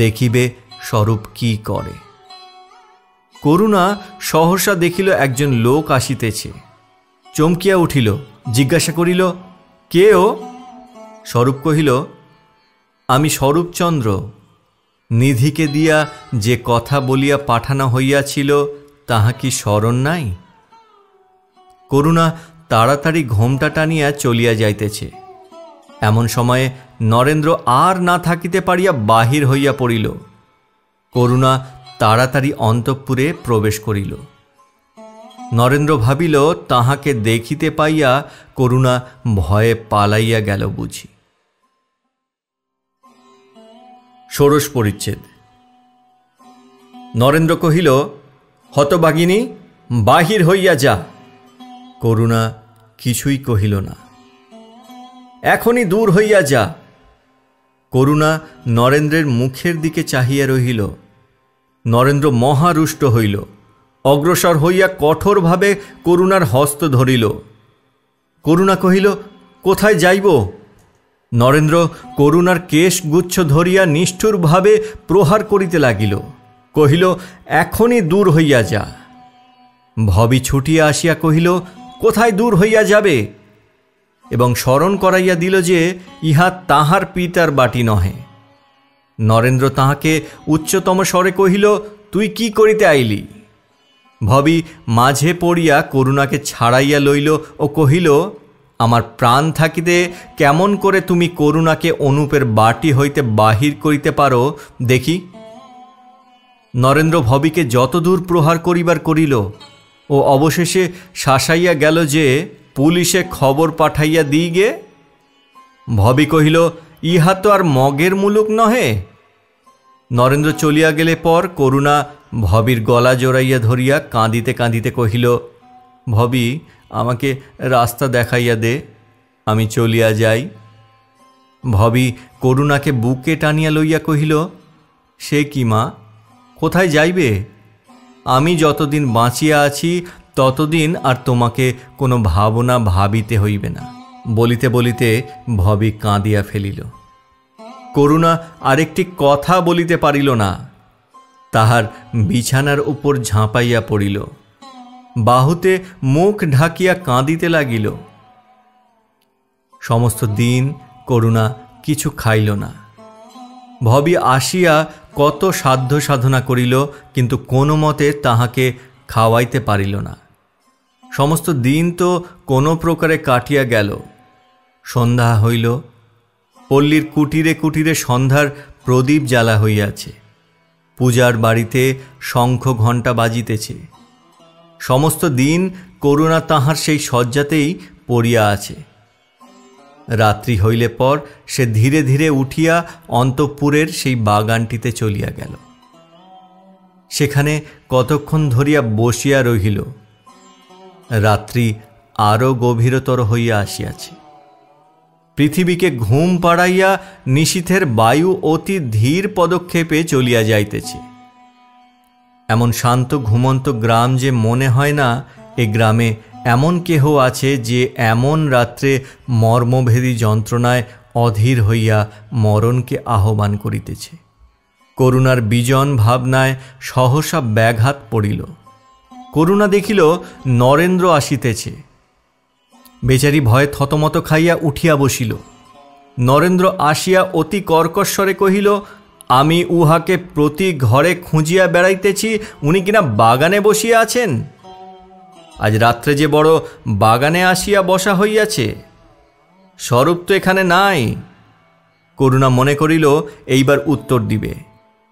দেখিবে স্বরূপ কি করে। করুণা সহসা দেখিল একজন লোক আসিতেছে, চমকিয়া উঠিল, জিজ্ঞাসা করিল, কে ও? স্বরূপ কহিল, আমি স্বরূপচন্দ্র। নিধিকে দিয়া যে কথা বলিয়া পাঠানো হইয়াছিল তাহা কি স্মরণ নাই? করুণা তাড়াতাড়ি ঘোমটা টানিয়া চলিয়া যাইতেছে। এমন সময়ে নরেন্দ্র আর না থাকিতে পারিয়া বাহির হইয়া পড়িল। করুণা তাড়াতাড়ি অন্তঃপুরে প্রবেশ করিল। নরেন্দ্র ভাবিল, তাহাকে দেখিতে পাইয়া করুণা ভয়ে পালাইয়া গেল বুঝি। ষোড়শ পরিচ্ছেদ। নরেন্দ্র কহিল, হতভাগিনী, বাহির হইয়া যা। করুণা কিছুই কহিল না। এখনই দূর হইয়া যা। করুণা নরেন্দ্রের মুখের দিকে চাহিয়া রহিল। নরেন্দ্র মহারুষ্ট হইল। অগ্রসর হইয়া কঠোরভাবে করুণার হস্ত ধরিল। করুণা কহিল, কোথায় যাইব? নরেন্দ্র করুণার কেশগুচ্ছ ধরিয়া নিষ্ঠুরভাবে প্রহার করিতে লাগিল। কহিল, এখনই দূর হইয়া যা। ভবি ছুটিয়া আসিয়া কহিল, কোথায় দূর হইয়া যাবে? এবং স্মরণ করাইয়া দিল যে ইহা তাহার পিতার বাটি নহে। নরেন্দ্র তাহাকে উচ্চতম স্বরে কহিল, তুই কি করিতে আইলি? ভবি মাঝে পড়িয়া করুণাকে ছাড়াইয়া লইল ও কহিল, আমার প্রাণ থাকিতে কেমন করে তুমি করুণাকে অনুপের বাটি হইতে বাহির করিতে পারো দেখি। নরেন্দ্র ভবিকে যতদূর প্রহার করিবার করিল ও অবশেষে শাসাইয়া গেল যে পুলিশে খবর পাঠাইয়া দিই গে। ভবি কহিল, ইহা তো আর মগের মুলুক নহে। নরেন্দ্র চলিয়া গেলে পর করুণা ভবির গলা জড়াইয়া ধরিয়া কাঁদিতে কাঁদিতে কহিল, ভবি, আমাকে রাস্তা দেখাইয়া দে, আমি চলিয়া যাই। ভবি করুণাকে বুকে টানিয়া লইয়া কহিল, সে কি মা, কোথায় যাইবে? আমি যতদিন বাঁচিয়া আছি ততদিন আর তোমাকে কোনো ভাবনা ভাবিতে হইবে না। বলিতে বলিতে ভবি কাঁদিয়া ফেলিল। করুণা আরেকটি কথা বলিতে পারিল না। তাহার বিছানার উপর ঝাঁপাইয়া পড়িল, বাহুতে মুখ ঢাকিয়া কাঁদিতে লাগিল। সমস্ত দিন করুণা কিছু খাইল না। ভবি আসিয়া কত সাধ্য সাধনা করিল, কিন্তু কোনো মতে তাহাকে খাওয়াইতে পারিল না। সমস্ত দিন তো কোনো প্রকারে কাটিয়া গেল। সন্ধ্যা হইল। পল্লীর কুটিরে কুটিরে সন্ধ্যার প্রদীপ জ্বালা হইয়াছে। পূজার বাড়িতে শঙ্খ ঘণ্টা বাজিতেছে। সমস্ত দিন করুণা তাহার সেই শয্যাতেই পড়িয়া আছে। রাত্রি হইলে পর সে ধীরে ধীরে উঠিয়া অন্তঃপুরের সেই বাগানটিতে চলিয়া গেল। সেখানে কতক্ষণ ধরিয়া বসিয়া রহিল। রাত্রি আরও গভীরতর হইয়া আসিয়াছে। পৃথিবীকে ঘুম পাড়াইয়া নিশীথের বায়ু অতি ধীর পদক্ষেপে চলিয়া যাইতেছে। এমন শান্ত ঘুমন্ত গ্রাম যে মনে হয় না এ গ্রামে এমন কেহ আছে যে এমন রাত্রে মর্মভেদী যন্ত্রণায় অধীর হইয়া মরণকে আহ্বান করিতেছে। করুণার বিজন ভাবনায় সহসা ব্যাঘাত পড়িল। করুণা দেখিল নরেন্দ্র আসিতেছে। বেচারি ভয়ে থতমত খাইয়া উঠিয়া বসিল। নরেন্দ্র আসিয়া অতি কর্কশ্বরে কহিল, আমি উহাকে প্রতি ঘরে খুঁজিয়া বেড়াইতেছি, উনি কিনা বাগানে বসিয়া আছেন। আজ রাত্রে যে বড় বাগানে আসিয়া বসা হইয়াছে, স্বরূপ তো এখানে নাই। করুণা মনে করিল এইবার উত্তর দিবে।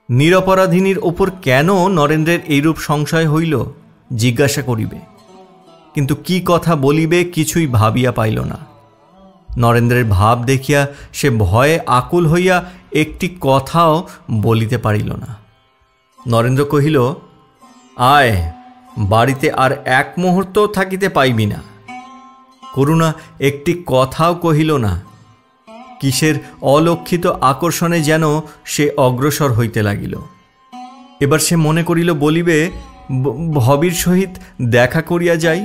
নিরপরাধিনীর ওপর কেন নরেন্দ্রের এইরূপ সংশয় হইল জিজ্ঞাসা করিবে, কিন্তু কি কথা বলিবে কিছুই ভাবিয়া পাইল না। নরেন্দ্রের ভাব দেখিয়া সে ভয়ে আকুল হইয়া একটি কথাও বলিতে পারিল না। নরেন্দ্র কহিল, আয়, বাড়িতে আর এক মুহূর্ত থাকিতে পাইবি না। করুণা একটি কথাও কহিল না। কিসের অলক্ষিত আকর্ষণে যেন সে অগ্রসর হইতে লাগিল। এবার সে মনে করিল বলিবে, ভবির সহিত দেখা করিয়া যাই,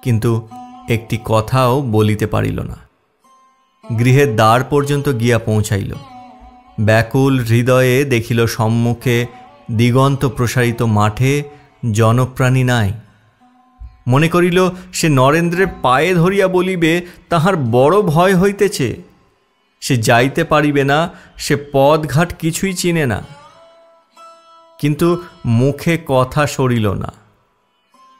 কিন্তু একটি কথাও বলিতে পারিল না। গৃহের দ্বার পর্যন্ত গিয়া পৌঁছাইল। ব্যাকুল হৃদয়ে দেখিল সম্মুখে দিগন্ত প্রসারিত মাঠে জনপ্রাণী নাই। মনে করিল সে নরেন্দ্রের পায়ে ধরিয়া বলিবে তাহার বড় ভয় হইতেছে, সে যাইতে পারিবে না, সে পথঘাট কিছুই চিনে না। কিন্তু মুখে কথা সরিল না।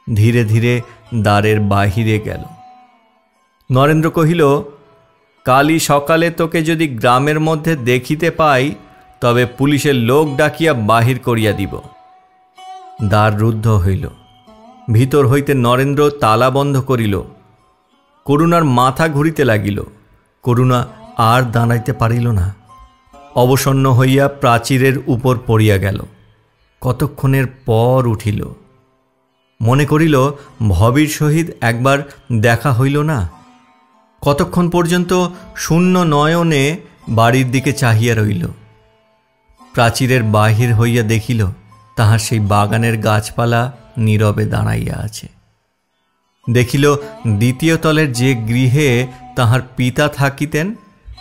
ধীরে ধীরে দ্বারের বাহিরে গেল। নরেন্দ্র কহিল, কালই সকালে তোকে যদি গ্রামের মধ্যে দেখিতে পাই তবে পুলিশের লোক ডাকিয়া বাহির করিয়া দিব। দ্বার রুদ্ধ হইল। ভিতর হইতে নরেন্দ্র তালা বন্ধ করিল। করুণার মাথা ঘুরিতে লাগিল। করুণা আর দাঁড়াইতে পারিল না। অবসন্ন হইয়া প্রাচীরের উপর পড়িয়া গেল। কতক্ষণের পর উঠিল। মনে করিল ভবের সহিত একবার দেখা হইল না। কতক্ষণ পর্যন্ত শূন্য নয়নে বাড়ির দিকে চাহিয়া রইল। প্রাচীরের বাহির হইয়া দেখিল তাহার সেই বাগানের গাছপালা নীরবে দাঁড়াইয়া আছে। দেখিল দ্বিতীয় তলের যে গৃহে তাহার পিতা থাকিতেন,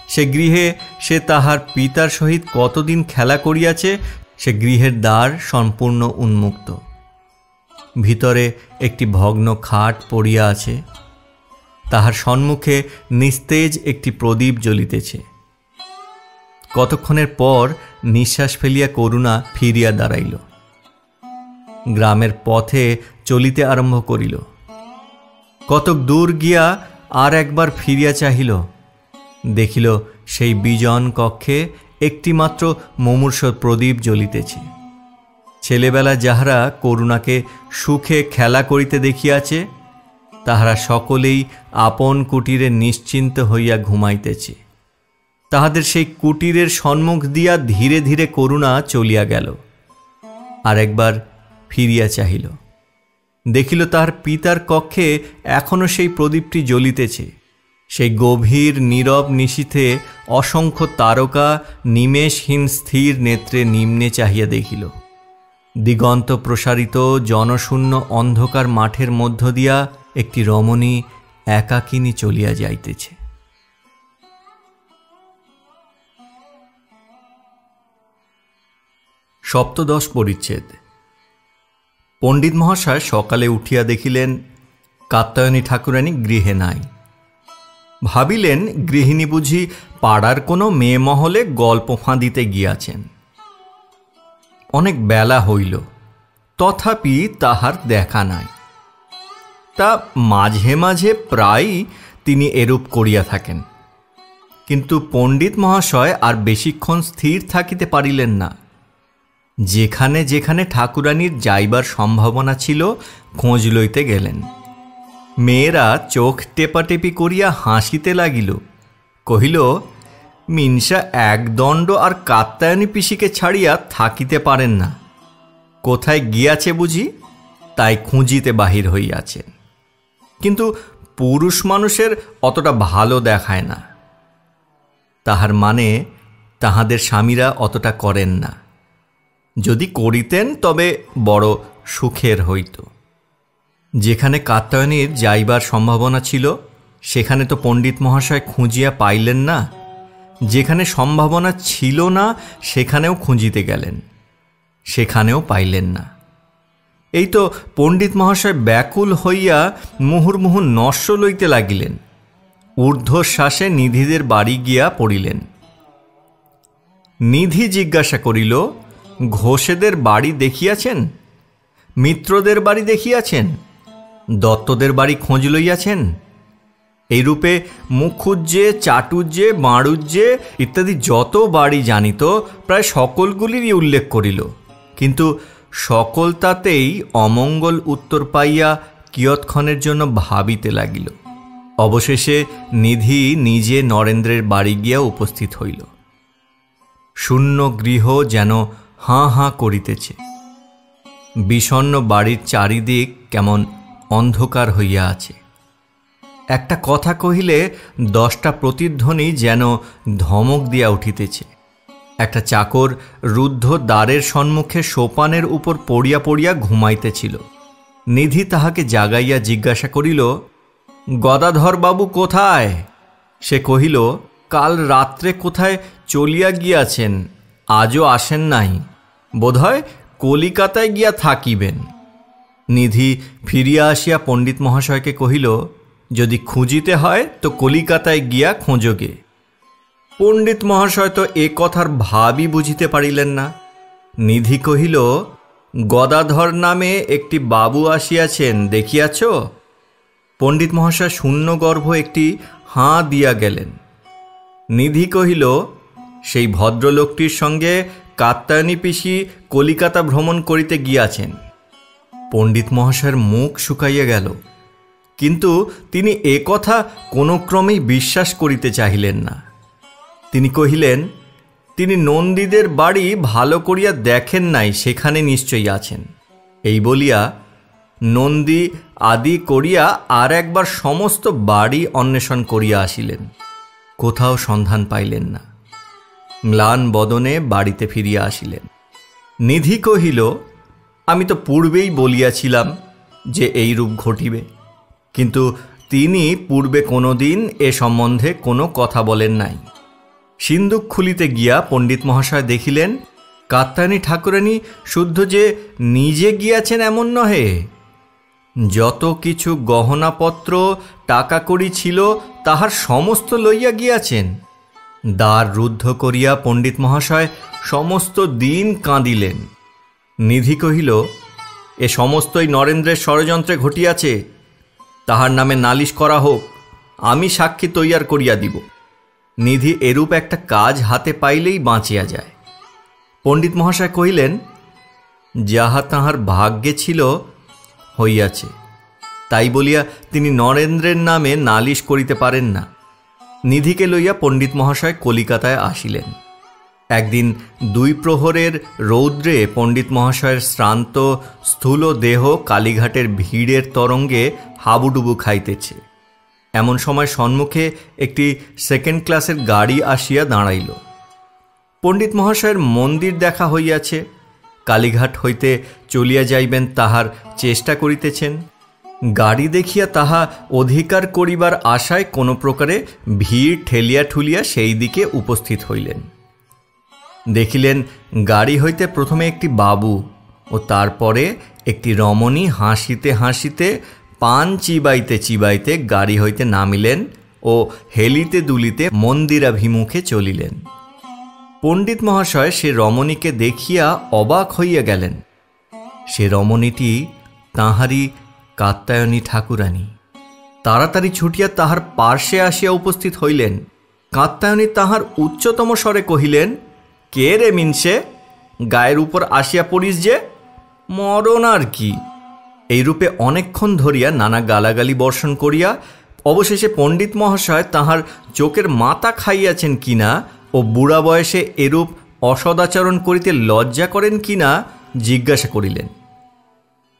সে গৃহে সে তাহার পিতার সহিত কতদিন খেলা করিয়াছে, সে গৃহের দ্বার সম্পূর্ণ উন্মুক্ত। ভিতরে একটি ভগ্ন খাট পড়িয়া আছে, তাহার সম্মুখে নিস্তেজ একটি প্রদীপ জ্বলিতেছে। কতক্ষণের পর নিঃশ্বাস ফেলিয়া করুণা ফিরিয়া দাঁড়াইল, গ্রামের পথে চলিতে আরম্ভ করিল। কতক দূর গিয়া আর একবার ফিরিয়া চাহিল, দেখিল সেই বিজন কক্ষে একটিমাত্র মুমূর্ষ প্রদীপ জ্বলিতেছে। ছেলেবেলা যাহারা করুণাকে সুখে খেলা করিতে দেখিয়াছে, তাহারা সকলেই আপন কুটিরে নিশ্চিন্ত হইয়া ঘুমাইতেছে। তাহাদের সেই কুটিরের সম্মুখ দিয়া ধীরে ধীরে করুণা চলিয়া গেল। আর একবার ফিরিয়া চাহিল, দেখিল তাহার পিতার কক্ষে এখনো সেই প্রদীপটি জ্বলিতেছে। সেই গভীর নীরব নিশীথে অসংখ্য তারকা নিমেষহীন স্থির নেত্রে নিম্নে চাহিয়া দেখিল। দিগন্ত প্রসারিত জনশূন্য অন্ধকার মাঠের মধ্য দিয়া একটি রমণী একাকিনী চলিয়া যাইতেছে। সপ্তদশ পরিচ্ছেদ। পণ্ডিত মহাশয় সকালে উঠিয়া দেখিলেন কাত্যায়নী ঠাকুরানী গৃহে নাই। ভাবিলেন গৃহিণী বুঝি পাড়ার কোনো মেয়ে মহলে গল্প ফাঁদিতে গিয়াছেন। অনেক বেলা হইল, তথাপি তাহার দেখা নাই। তা মাঝে মাঝে প্রায়ই তিনি এরূপ করিয়া থাকেন, কিন্তু পণ্ডিত মহাশয় আর বেশিক্ষণ স্থির থাকিতে পারিলেন না। যেখানে যেখানে ঠাকুরানীর যাইবার সম্ভাবনা ছিল খোঁজ লইতে গেলেন। মেয়েরা চোখ টেপাটেপি করিয়া হাসিতে লাগিল, কহিল, মিনসা একদণ্ড আর কাত্যায়নী পিসিকে ছাড়িয়া থাকিতে পারেন না। কোথায় গিয়াছে বুঝি, তাই খুঁজিতে বাহির হইয়াছেন। কিন্তু পুরুষ মানুষের অতটা ভালো দেখায় না। তাহার মানে তাহাদের স্বামীরা অতটা করেন না। যদি করিতেন তবে বড় সুখের হইত। যেখানে কাত্যায়নীর যাইবার সম্ভাবনা ছিল সেখানে তো পণ্ডিত মহাশয় খুঁজিয়া পাইলেন না। যেখানে সম্ভাবনা ছিল না সেখানেও খুঁজিতে গেলেন, সেখানেও পাইলেন না। এই তো পণ্ডিত মহাশয় ব্যাকুল হইয়া মুহুর্মুহু নস্য লইতে লাগিলেন। ঊর্ধ্বশ্বাসে নিধিদের বাড়ি গিয়া পড়িলেন। নিধি জিজ্ঞাসা করিল, ঘোষেদের বাড়ি দেখিয়াছেন? মিত্রদের বাড়ি দেখিয়াছেন? দত্তদের বাড়ি খোঁজ লইয়াছেন? এইরূপে মুখুজ্জে, চাটুজ্জে, বাঁড়ুজ্জে ইত্যাদি যত বাড়ি জানিত প্রায় সকলগুলিরই উল্লেখ করিল, কিন্তু সকল তাতেই অমঙ্গল উত্তর পাইয়া কিয়ৎক্ষণের জন্য ভাবিতে লাগিল। অবশেষে নিধি নিজে নরেন্দ্রের বাড়ি গিয়া উপস্থিত হইল। শূন্য গৃহ যেন হাঁ হাঁ করিতেছে। বিষণ্ণ বাড়ির চারিদিক কেমন অন্ধকার হইয়া আছে। একটা কথা কহিলে 10টা প্রতিধ্বনি যেন ধমক দিয়া উঠিতেছে। একটা চাকর রুদ্ধ দ্বারের সম্মুখে সোপানের উপর পড়িয়া পড়িয়া ঘুমাইতেছিল। নিধি তাহাকে জাগাইয়া জিজ্ঞাসা করিল, গদাধর বাবু কোথায়? সে কহিল, কাল রাত্রে কোথায় চলিয়া গিয়াছেন, আজও আসেন নাই, বোধহয় কলিকাতায় গিয়া থাকিবেন। নিধি ফিরিয়া আসিয়া পণ্ডিত মহাশয়কে কহিল, যদি খুঁজিতে হয় তো কলিকাতায় গিয়া খোঁজোগে। পণ্ডিত মহাশয় তো এ কথার ভাবই বুঝিতে পারিলেন না। নিধি কহিল, গদাধর নামে একটি বাবু আসিয়াছেন, দেখিয়াছ? পণ্ডিত মহাশয় শূন্য গর্ভ একটি হাঁ দিয়া গেলেন। নিধি কহিল, সেই ভদ্রলোকটির সঙ্গে কাত্যায়নী পিসি কলিকাতা ভ্রমণ করিতে গিয়াছেন। পণ্ডিত মহাশয়ের মুখ শুকাইয়া গেল, কিন্তু তিনি এ কথা কোনো ক্রমেই বিশ্বাস করিতে চাহিলেন না। তিনি কহিলেন, তিনি নন্দীদের বাড়ি ভালো করিয়া দেখেন নাই, সেখানে নিশ্চয়ই আছেন। এই বলিয়া নন্দী আদি করিয়া আর একবার সমস্ত বাড়ি অন্বেষণ করিয়া আসিলেন, কোথাও সন্ধান পাইলেন না। ম্লান বদনে বাড়িতে ফিরিয়া আসিলেন। নিধি কহিল, আমি তো পূর্বেই বলিয়াছিলাম যে এই রূপ ঘটিবে, কিন্তু তিনি পূর্বে কোনোদিন এ সম্বন্ধে কোনো কথা বলেন নাই। সিন্দুক খুলিতে গিয়া পণ্ডিত মহাশয় দেখিলেন কাত্যায়নী ঠাকুরানী শুদ্ধ যে নিজে গিয়াছেন এমন নহে, যত কিছু গহনাপত্র টাকা কড়ি ছিল তাহার সমস্ত লইয়া গিয়াছেন। দ্বার রুদ্ধ করিয়া পণ্ডিত মহাশয় সমস্ত দিন কাঁদিলেন। নিধি কহিল, এ সমস্তই নরেন্দ্রের ষড়যন্ত্রে ঘটিয়াছে, তাহার নামে নালিশ করা হোক, আমি সাক্ষী তৈয়ার করিয়া দিব। নিধি এরূপ একটা কাজ হাতে পাইলেই বাঁচিয়া যায়। পণ্ডিত মহাশয় কহিলেন, যাহা তাহার ভাগ্যে ছিল হইয়াছে, তাই বলিয়া তিনি নরেন্দ্রের নামে নালিশ করিতে পারেন না। নিধিকে লইয়া পণ্ডিত মহাশয় কলিকাতায় আসিলেন। একদিন 2 প্রহরের রৌদ্রে পণ্ডিত মহাশয়ের শ্রান্ত স্থূল দেহ কালীঘাটের ভিড়ের তরঙ্গে হাবুডুবু খাইতেছে। এমন সময় সম্মুখে একটি 2nd ক্লাসের গাড়ি আসিয়া দাঁড়াইল। পণ্ডিত মহাশয়ের মন্দির দেখা হইয়াছে, কালীঘাট হইতে চলিয়া যাইবেন তাহার চেষ্টা করিতেছেন। গাড়ি দেখিয়া তাহা অধিকার করিবার আশায় কোনো প্রকারে ভিড় ঠেলিয়া ঠুলিয়া সেই দিকে উপস্থিত হইলেন। দেখিলেন গাড়ি হইতে প্রথমে একটি বাবু ও তারপরে একটি রমণী হাসিতে হাসিতে পান চিবাইতে চিবাইতে গাড়ি হইতে নামিলেন ও হেলিতে দুলিতে মন্দিরাভিমুখে চলিলেন। পণ্ডিত মহাশয় সে রমণীকে দেখিয়া অবাক হইয়া গেলেন। সে রমণীটি তাঁহারই কাত্যায়নী ঠাকুরানী। তাড়াতাড়ি ছুটিয়া তাহার পার্শ্বে আসিয়া উপস্থিত হইলেন। কাত্যায়নী তাহার উচ্চতম স্বরে কহিলেন, কে রে মিনসে, গায়ের উপর আসিয়া পড়িস যে, মরণ আর কি। এইরূপে অনেকক্ষণ ধরিয়া নানা গালাগালি বর্ষণ করিয়া অবশেষে পণ্ডিত মহাশয় তাহার চোখের মাথা খাইয়াছেন কিনা ও বুড়া বয়সে এরূপ অসদাচরণ করিতে লজ্জা করেন কিনা জিজ্ঞাসা করিলেন।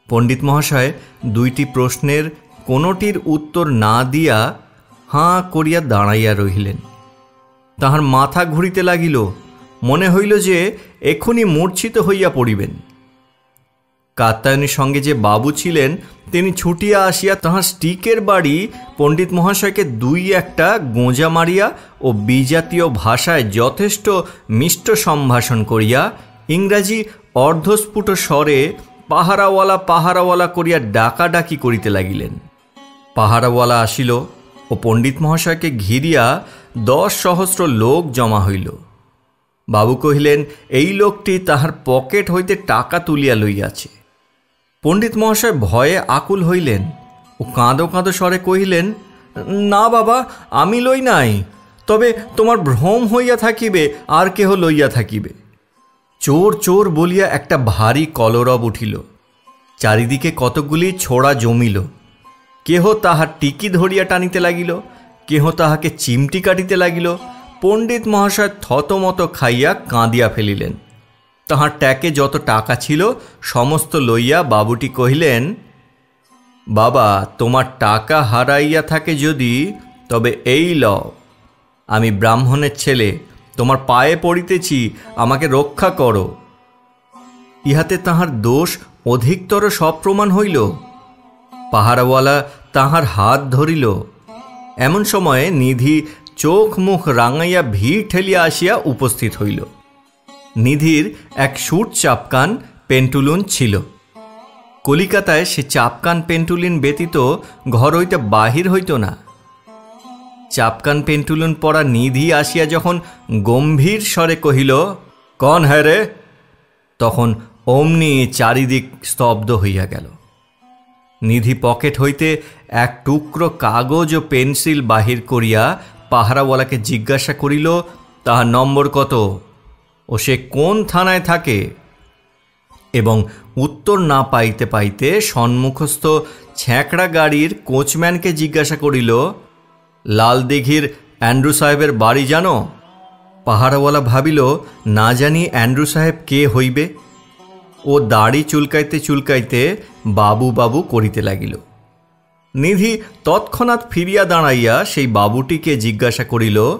পণ্ডিত মহাশয় 2টি প্রশ্নের কোনোটির উত্তর না দিয়া হাঁ করিয়া দাঁড়াইয়া রহিলেন। তাহার মাথা ঘুরিতে লাগিল, মনে হইল যে এক্ষুনি মূর্ছিত হইয়া পড়িবেন। কাত্যায়নীর সঙ্গে যে বাবু ছিলেন তিনি ছুটিয়া আসিয়া তাহার স্টিকের বাড়ি পণ্ডিত মহাশয়কে 2-1টা গোঁজা মারিয়া ও বিজাতীয় ভাষায় যথেষ্ট মিষ্ট সম্ভাষণ করিয়া ইংরাজি অর্ধস্ফুট স্বরে পাহারাওয়ালা পাহারাওয়ালা করিয়া ডাকাডাকি করিতে লাগিলেন। পাহারাওয়ালা আসিল ও পণ্ডিত মহাশয়কে ঘিরিয়া 10 সহস্র লোক জমা হইল। বাবু কহিলেন, এই লোকটি তাহার পকেট হইতে টাকা তুলিয়া লইয়াছে। পণ্ডিত মহাশয় ভয়ে আকুল হইলেন ও কাঁদো কাঁদো স্বরে কহিলেন, না বাবা, আমি লই নাই, তবে তোমার ভ্রম হইয়া থাকিবে, আর কেহ লইয়া থাকিবে। চোর চোর বলিয়া একটা ভারী কলরব উঠিল। চারিদিকে কতকগুলি ছোড়া জমিল। কেহ তাহার টিকি ধরিয়া টানিতে লাগিল, কেহ তাহাকে চিমটি কাটিতে লাগিল। পণ্ডিত মহাশয় থতমত খাইয়া কাঁদিয়া ফেলিলেন। তাহার ট্যাকে যত টাকা ছিল সমস্ত লইয়া বাবুটি কহিলেন, বাবা, তোমার টাকা হারাইয়া থাকে যদি, তবে এই লও, আমি ব্রাহ্মণের ছেলে, তোমার পায়ে পড়িতেছি, আমাকে রক্ষা করো। ইহাতে তাহার দোষ অধিকতর সপ্রমাণ হইল। পাহারাওয়ালা তাহার হাত ধরিল। এমন সময়ে নিধি চোখ মুখ রাঙাইয়া ভিড় ঠেলিয়া আসিয়া উপস্থিত হইল। নিধির এক সুট চাপকান পেন্টুলুন ছিল। কলিকাতায় সে চাপকান পেন্টুলিন ব্যতীত ঘর হইতে বাহির হইত না। চাপকান পেন্টুলুন পরা নিধি আসিয়া যখন গম্ভীর স্বরে কহিল, কন হ্যাঁ রে, তখন অমনি চারিদিক স্তব্ধ হইয়া গেল। নিধি পকেট হইতে এক টুকরো কাগজ ও পেন্সিল বাহির করিয়া পাহারাওয়ালাকে জিজ্ঞাসা করিল, তাহার নম্বর কত ও সে কোন থানায় থাকে, এবং উত্তর না পাইতে পাইতে সম্মুখস্থ ছ্যাঁকড়া গাড়ির কোচম্যানকে জিজ্ঞাসা করিল, লালদিঘির অ্যান্ড্রু সাহেবের বাড়ি জানো? পাহারাওয়ালা ভাবিল, না জানি অ্যান্ড্রু সাহেব কে হইবে। ও দাড়ি চুলকাইতে চুলকাইতে বাবু বাবু করিতে লাগিল। নিধি তৎক্ষণাৎ ফিরিয়া দাঁড়াইয়া সেই বাবুটিকে জিজ্ঞাসা করিল,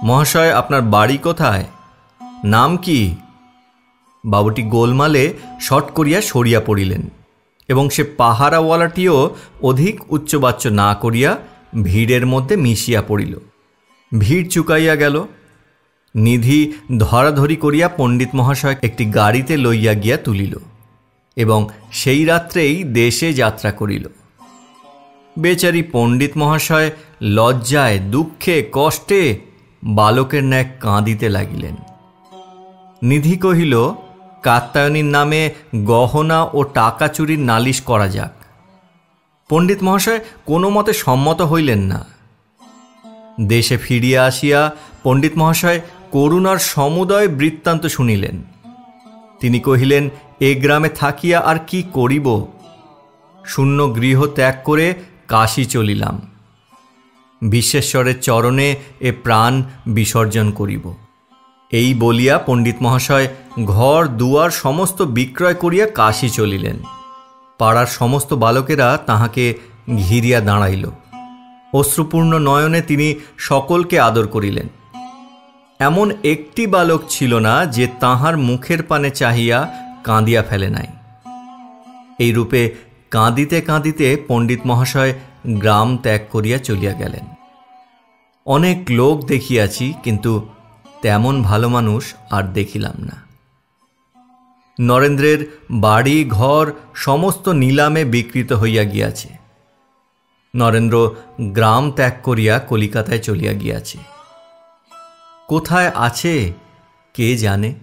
মহাশয়, আপনার বাড়ি কোথায়? নাম কি? বাবুটি গোলমালে শট করিয়া সরিয়া পড়িলেন এবং সে পাহারাওয়ালাটিও অধিক উচ্চবাচ্য না করিয়া ভিড়ের মধ্যে মিশিয়া পড়িল। ভিড় চুকাইয়া গেল। নিধি ধরাধরি করিয়া পণ্ডিত মহাশয় একটি গাড়িতে লইয়া গিয়া তুলিল এবং সেই রাত্রেই দেশে যাত্রা করিল। বেচারি পণ্ডিত মহাশয় লজ্জায়, দুঃখে, কষ্টে বালকের ন্যায় কাঁদিতে লাগিলেন। নিধি কহিল, কাত্যায়নীর নামে গহনা ও টাকা চুরির নালিশ করা যাক। পণ্ডিত মহাশয় কোনো মতে সম্মত হইলেন না। দেশে ফিরিয়া আসিয়া পণ্ডিত মহাশয় করুণার সমুদয় বৃত্তান্ত শুনিলেন। তিনি কহিলেন, এ গ্রামে থাকিয়া আর কি করিব? শূন্য গৃহ ত্যাগ করে কাশী চলিলাম। বিশ্বেশ্বরের চরণে এ প্রাণ বিসর্জন করিব। এই বলিয়া পণ্ডিত মহাশয় ঘর দুয়ার সমস্ত বিক্রয় করিয়া কাশী চলিলেন। পাড়ার সমস্ত বালকেরা তাহাকে ঘিরিয়া দাঁড়াইল। অশ্রুপূর্ণ নয়নে তিনি সকলকে আদর করিলেন। এমন একটি বালক ছিল না যে তাহার মুখের পানে চাহিয়া কাঁদিয়া ফেলে নাই। এই রূপে কাঁদিতে কাঁদিতে পণ্ডিত মহাশয় গ্রাম ত্যাগ করিয়া চলিয়া গেলেন। অনেক লোক দেখিয়াছি, কিন্তু তেমন ভালো মানুষ আর দেখিলাম না। নরেন্দ্রের বাড়ি ঘর সমস্ত নিলামে বিকৃত হইয়া গিয়াছে। নরেন্দ্র গ্রাম ত্যাগ করিয়া কলিকাতায় চলিয়া গিয়াছে। কোথায় আছে কে জানে।